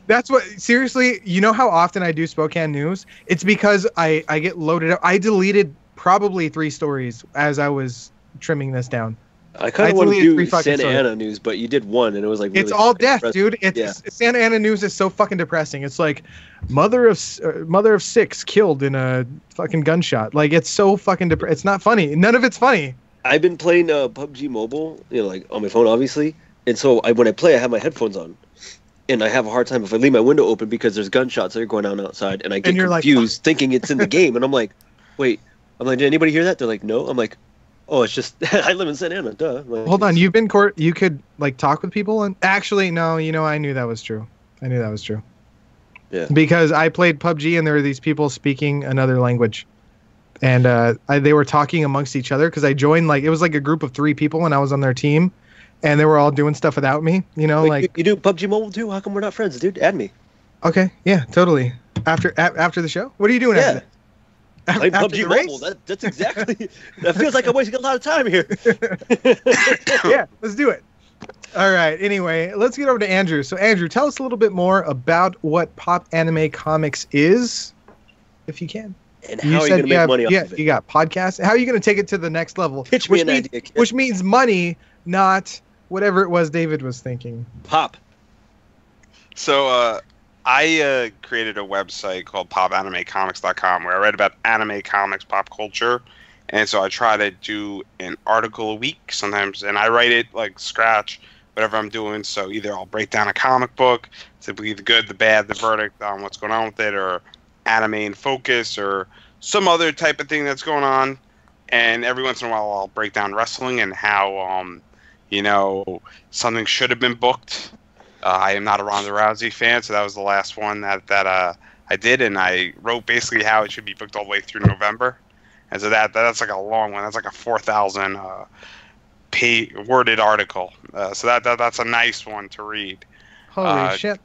That's what, seriously, you know how often I do Spokane news? It's because I get loaded up. I deleted probably 3 stories as I was trimming this down. I kind of want to deleted 3 do fucking Santa stories. Ana news, but you did one, and it was like really It's all fucking death, depressing. dude. It's Yeah. Santa Ana news is so fucking depressing. It's like mother of 6 killed in a fucking gunshot. Like it's so fucking it's not funny. None of it's funny. I've been playing PUBG Mobile, like on my phone, obviously. And so when I play, I have my headphones on, and I have a hard time if I leave my window open because there's gunshots that are going on outside, and I get And you're like, confused, thinking it's in the game, and I'm like, wait, did anybody hear that? They're like, no. I'm like, oh, it's just I live in Santa Ana, duh. Like, Hold on, you've been you could like talk with people and actually no, I knew that was true. Yeah. Because I played PUBG and there were these people speaking another language. And they were talking amongst each other because I joined it was like a group of 3 people and I was on their team and they were all doing stuff without me, Wait, you do PUBG Mobile too? How come we're not friends, dude? Add me. Okay, yeah, totally. After the show? What are you doing Yeah. after that? Play After PUBG the race? Mobile. That's exactly. That feels like I'm wasting a lot of time here. Yeah, let's do it. All right. Anyway, let's get over to Andrew. So, Andrew, tell us a little bit more about what Pop Anime Comics is, if you can. And how are you going to make money off of it? You got podcasts. How are you going to take it to the next level? Pitch me an idea, kid. Which means money, not whatever it was David was thinking. Pop. So I created a website called popanimecomics.com where I write about anime, comics, pop culture. And so I try to do an article a week sometimes, and I write it like scratch, whatever I'm doing. So either I'll break down a comic book, simply the good, the bad, the verdict on what's going on with it, or anime in focus, or some other type of thing that's going on. And every once in a while I'll break down wrestling and how, something should have been booked. I am not a Ronda Rousey fan, so that was the last one that I did, and I wrote basically how it should be booked all the way through November. And so that's like a long one. That's like a 4,000 worded article. So that's a nice one to read. Holy shit.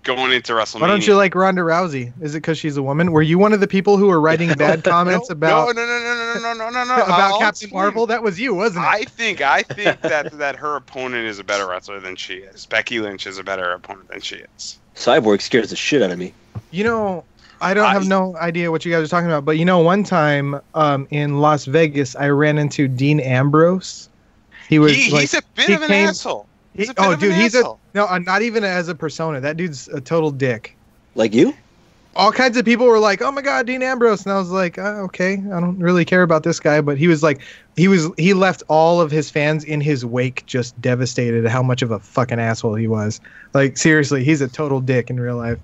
Going into WrestleMania. Why don't you like Ronda Rousey? Is it because she's a woman? Were you one of the people who were writing bad comments about No. about Captain Marvel? That was you, wasn't it? I think that her opponent is a better wrestler than she is. Becky Lynch is a better opponent than she is. Cyborg scares the shit out of me. I don't have no idea what you guys are talking about, but one time in Las Vegas, I ran into Dean Ambrose. He's a bit of an asshole. Not even as a persona. That dude's a total dick. Like you? All kinds of people were like, "Oh my God, Dean Ambrose," and I was like, "Okay, I don't really care about this guy." But he was like, he left all of his fans in his wake, just devastated at how much of a fucking asshole he was. Like seriously, he's a total dick in real life.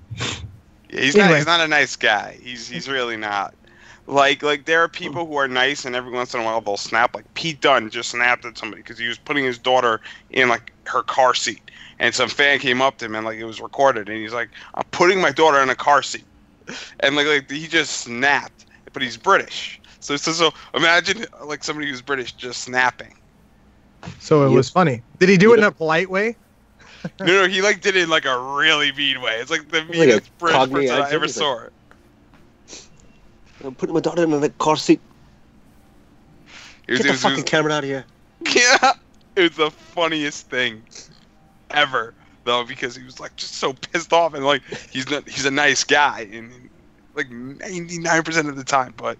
Yeah, he's not a nice guy. He's really not. Like there are people who are nice, and every once in a while they'll snap. Like Pete Dunne just snapped at somebody because he was putting his daughter in like her car seat, and some fan came up to him and like it was recorded, and he's like, "I'm putting my daughter in a car seat," and like he just snapped. But he's British, so imagine like somebody who's British just snapping. So it was funny. Did he do it in a polite way? No, he like did it in like a really mean way. It's like the meanest British person I ever saw. I'm putting my daughter in a car seat. Get the fucking camera out of here. Yeah, it was the funniest thing ever, though, because he was like just so pissed off, and like he's a nice guy, and like 99% of the time. But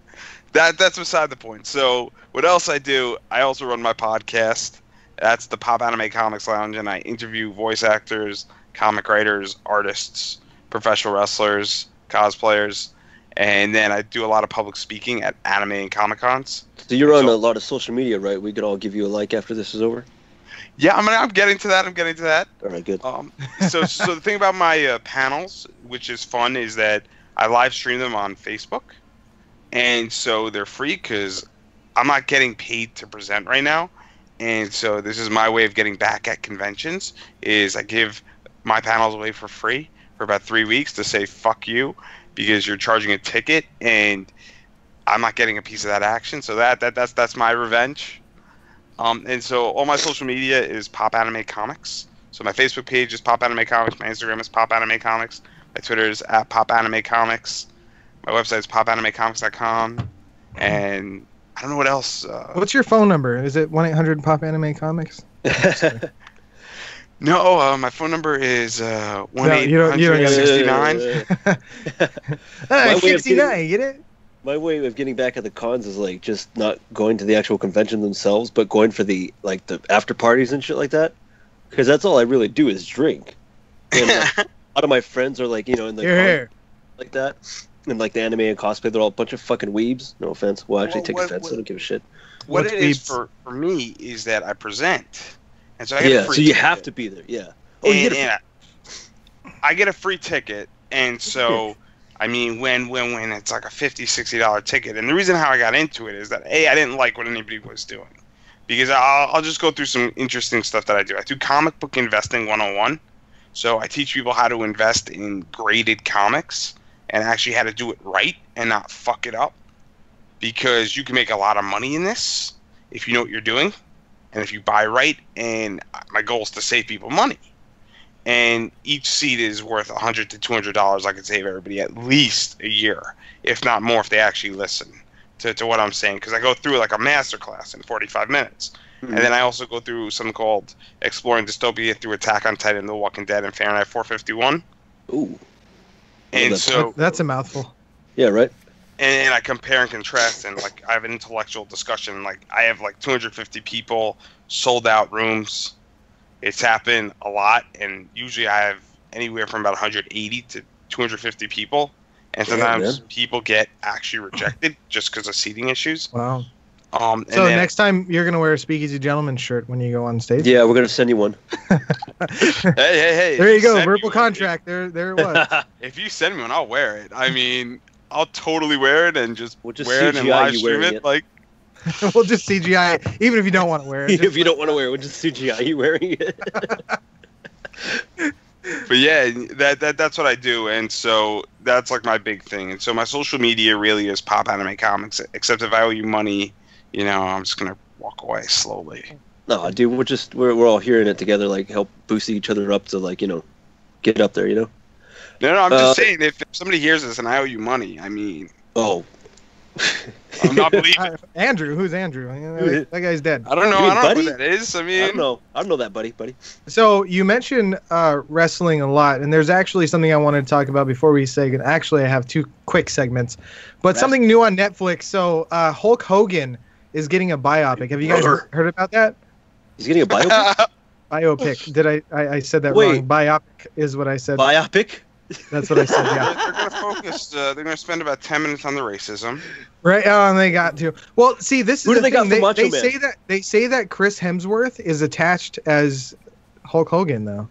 that's beside the point. So what else I do? I also run my podcast. That's the Pop Anime Comics Lounge, and I interview voice actors, comic writers, artists, professional wrestlers, cosplayers. And then I do a lot of public speaking at anime and Comic Cons. So you're on a lot of social media, right? We could all give you a like after this is over. Yeah, I'm getting to that. I'm getting to that. All right, good. So the thing about my panels, which is fun, is that I live stream them on Facebook, and so they're free because I'm not getting paid to present right now, and so this is my way of getting back at conventions. Is I give my panels away for free for about 3 weeks to say fuck you because you're charging a ticket and I'm not getting a piece of that action. So that's my revenge. And so all my social media is Pop Anime Comics. So my Facebook page is Pop Anime Comics. My Instagram is Pop Anime Comics. My Twitter is @Pop Anime Comics. My website is popanimecomics.com. And I don't know what else. What's your phone number? Is it 1-800-POP-ANIME-COMICS? No, my phone number is 1-800-69. 69, get it? My way of getting back at the cons is like just not going to the actual convention themselves, but going for the after parties and shit like that. Because that's all I really do is drink. And a lot of my friends are like, in the con like that, and like the anime and cosplay, they're all a bunch of fucking weebs. No offense. Well, actually, take offense. I don't give a shit. What it is for me is that I present, and so I get a free so you ticket. have to be there. Yeah. Oh, I get a free ticket, and so. I mean, when it's like a $50, $60 ticket, and the reason how I got into it is that I didn't like what anybody was doing, because I'll just go through some interesting stuff that I do. I do comic book investing 101, so I teach people how to invest in graded comics and actually how to do it right and not fuck it up, because you can make a lot of money in this if you know what you're doing, and if you buy right. And my goal is to save people money. And each seat is worth $100 to $200. I could save everybody at least a year, if not more, if they actually listen to what I'm saying. Because I go through like a masterclass in 45 minutes. Mm-hmm. And then I also go through something called Exploring Dystopia through Attack on Titan, The Walking Dead, and Fahrenheit 451. Ooh. And so... That's a mouthful. Yeah, right? And I compare and contrast, and like I have an intellectual discussion. Like I have like 250 people, sold out rooms. It's happened a lot, and usually I have anywhere from about 180 to 250 people, and sometimes people get actually rejected just because of seating issues. Wow. So next time you're gonna wear a Speakeasy Gentleman shirt when you go on stage. Yeah, we're gonna send you one. hey! There you go, verbal contract. There it was. If you send me one, I'll wear it. I mean, I'll totally wear it and just we'll wear it and live stream it. Like. We'll just CGI, even if you don't want to wear it. If you don't want to wear it, we'll just CGI you wearing it. But yeah, that's what I do, and so that's like my big thing. And so my social media really is Pop Anime Comics. Except if I owe you money, I'm just gonna walk away slowly. No, dude, we're all hearing it together, like help boost each other up to get up there, No, I'm just saying if somebody hears this and I owe you money, I mean. Oh. I'm not believing. Andrew, who's Andrew? That guy's dead. I don't know. I don't know who that is. I mean, I don't know that, buddy. So you mentioned wrestling a lot, and there's actually something I wanted to talk about before we say. Actually, I have two quick segments, but something new on Netflix. So Hulk Hogan is getting a biopic. Have you guys heard about that? He's getting a biopic. Biopic. Did I said that wrong? Biopic is what I said. Biopic. That's what I said. Yeah. They're going to focus. They're going to spend about 10 minutes on the racism. Right. Oh, and they got to. Well, see, this is who do they got for Macho Man? They say that Chris Hemsworth is attached as Hulk Hogan, though.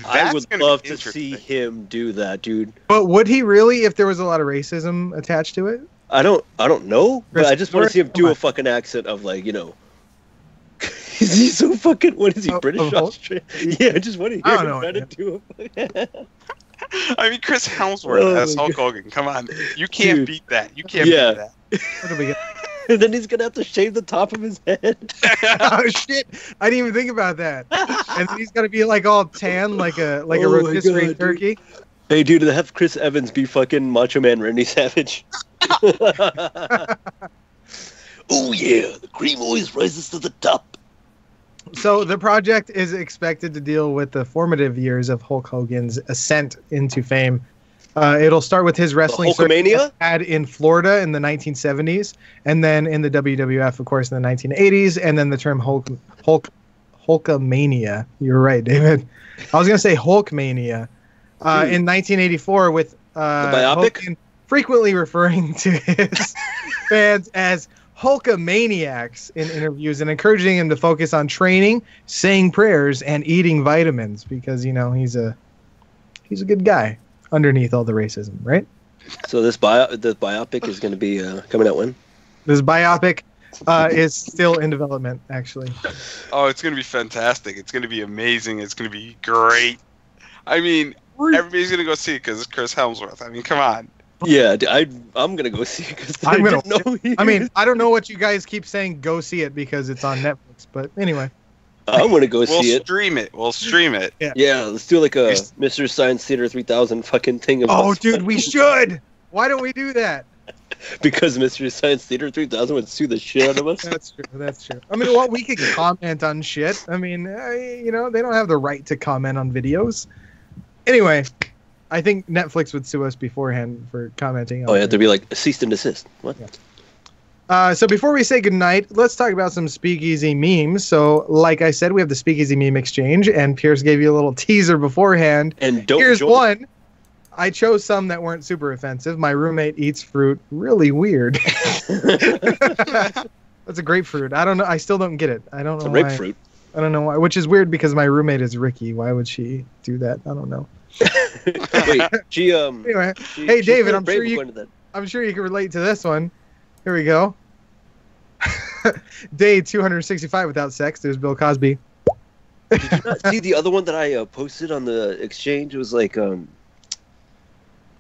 I would love to see him do that, dude. But would he really, if there was a lot of racism attached to it? I don't know, but I just want to see him do a fucking accent of Is he so fucking? What is he? British? Australian? Yeah, I just want to hear him try to do a. I mean, Chris Hemsworth as Hulk Hogan. Come on, you can't beat that. You can't beat that. What do we get? And then he's gonna have to shave the top of his head. Oh shit! I didn't even think about that. And then he's gonna be like all tan, like a rotisserie turkey. Dude. Hey, dude, have Chris Evans be fucking Macho Man Randy Savage. Oh yeah, the cream always rises to the top. So the project is expected to deal with the formative years of Hulk Hogan's ascent into fame. It'll start with his wrestling Hulkamania had in Florida in the 1970s, and then in the WWF, of course, in the 1980s, and then the term Hulkamania. You're right, David. I was gonna say Hulkmania. In 1984, with the biopic, Hogan frequently referring to his fans as Hulkamaniacs in interviews and encouraging him to focus on training, saying prayers, and eating vitamins because he's a good guy underneath all the racism, right? So the biopic is going to be coming out when? This biopic is still in development, actually. Oh, it's going to be fantastic. It's going to be amazing. It's going to be great. I mean, everybody's going to go see it because it's Chris Hemsworth. I mean, come on. Yeah, I'm going to go see it because I don't know what you guys keep saying, go see it because it's on Netflix, but anyway. I'm going to go see it. We'll stream it. Yeah, let's do like a Mr. Science Theater 3000 fucking thing. Oh, dude, we should. Why don't we do that? Because Mystery Science Theater 3000 would sue the shit out of us. That's true. I mean, we could comment on shit. I mean, they don't have the right to comment on videos. Anyway, I think Netflix would sue us beforehand for commenting. Oh, yeah, there'd be like a cease and desist. What? Yeah. So before we say goodnight, let's talk about some Speakeasy memes. So, like I said, we have the Speakeasy meme exchange, and Pierce gave you a little teaser beforehand. And here's one. I chose some that weren't super offensive. My roommate eats fruit really weird. That's a grapefruit. I don't know. I still don't get it. I don't know why. Grapefruit. I don't know why. Which is weird because my roommate is Ricky. Why would she do that? I don't know. Wait, Anyway, hey David, I'm sure you can relate to this one. Here we go. Day 265 without sex. There's Bill Cosby. Did you not see the other one that I posted on the exchange? It was like someone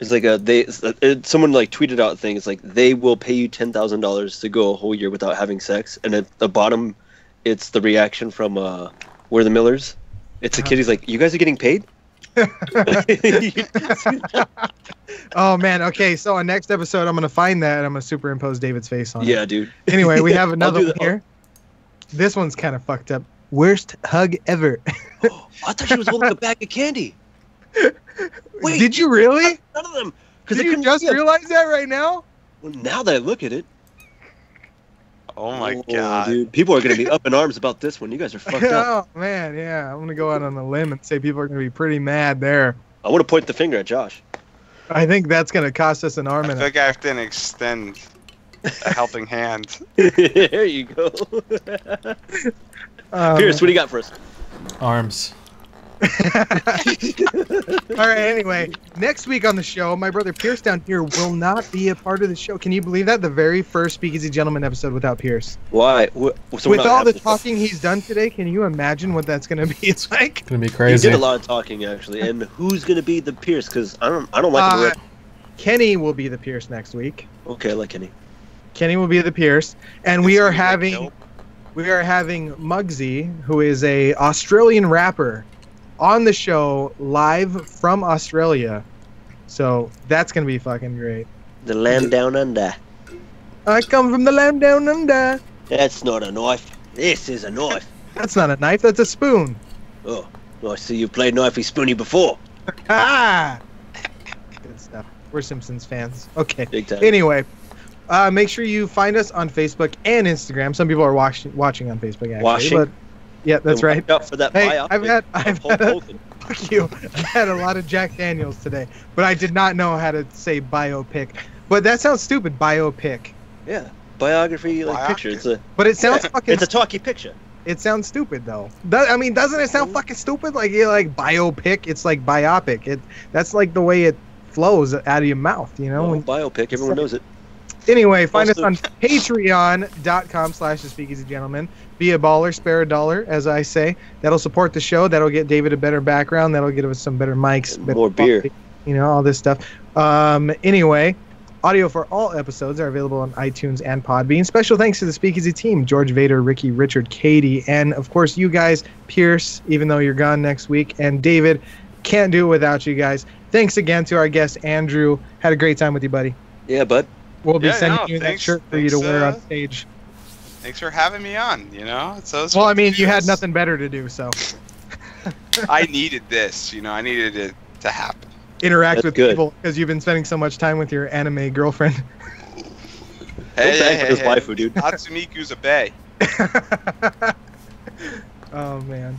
like tweeted out a thing. It's like they will pay you $10,000 to go a whole year without having sex, and at the bottom, it's the reaction from We're the Millers. It's a kid. He's like, "You guys are getting paid." Oh man. Okay. So on next episode, I'm gonna find that and I'm gonna superimpose David's face on it. Yeah, dude. Anyway, we have another one here. This one's kind of fucked up. Worst hug ever. Oh, I thought she was holding a bag of candy. Wait, did you really? None of them. Did you just realize that right now? Well, now that I look at it. Oh my god, dude! People are gonna be up in arms about this one. You guys are fucked up. Oh man, yeah. I'm gonna go out on a limb and say people are gonna be pretty mad there. I want to point the finger at Josh. I think that's gonna cost us an arm. I think I have to extend a helping hand. There you go. Pierce, what do you got for us? Arms. All right, anyway, next week on the show, my brother Pierce down here will not be a part of the show. Can you believe that? The very first Speakeasy Gentleman episode without Pierce. Why? So with all the talking he's done today, can you imagine what that's going to be like? It's going to be crazy. He did a lot of talking, actually. And who's going to be the Pierce? Because I don't like the Kenny will be the Pierce next week. Okay, I like Kenny. Kenny will be the Pierce. And we are having Muggsy, who is a Australian rapper, on the show live from Australia. So that's going to be fucking great. The land down under. I come from the land down under. That's not a knife. This is a knife. That's not a knife, that's a spoon. Oh, I see you've played knifey spoony before. Ah! Good stuff. We're Simpsons fans. Okay. Big time. Anyway, make sure you find us on Facebook and Instagram. Some people are watching on Facebook, actually. But yeah, that's right. For that I've had fuck you. I've had a lot of Jack Daniels today, but I did not know how to say biopic. But that sounds stupid, biopic. Yeah, biography picture. But it sounds fucking. It's a talkie picture. It sounds stupid though. I mean, doesn't it sound fucking stupid? Like biopic. It's like biopic. That's like the way it flows out of your mouth. Well, biopic. Everyone knows it. Anyway, find us on patreon.com/thespeakeasygentleman. Be a baller, spare a dollar, as I say. That'll support the show. That'll get David a better background. That'll get us some better mics. More beer. All this stuff. Anyway, audio for all episodes are available on iTunes and Podbean. Special thanks to the Speakeasy team, George Vader, Ricky, Richard, Katie, and, of course, you guys, Pierce, even though you're gone next week, and David. Can't do it without you guys. Thanks again to our guest, Andrew. Had a great time with you, buddy. Yeah, bud. We'll be sending you that shirt for you to wear on stage. Thanks for having me on, Well, I mean, you had nothing better to do, so. I needed this, I needed it to happen. Interact with people, because you've been spending so much time with your anime girlfriend. Hey, waifu, dude. Hatsumiku's a bae. Oh, man.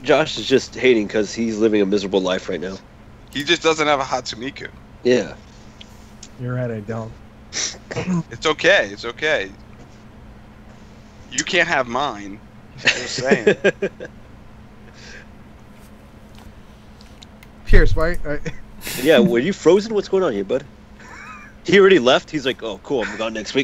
Josh is just hating because he's living a miserable life right now. He just doesn't have a Hatsumiku. Yeah. You're right, I don't. It's okay. You can't have mine. Just saying. Cheers, Mike. Yeah, were you frozen? What's going on here, bud? He already left. He's like, "Oh, cool. I'm gone next week."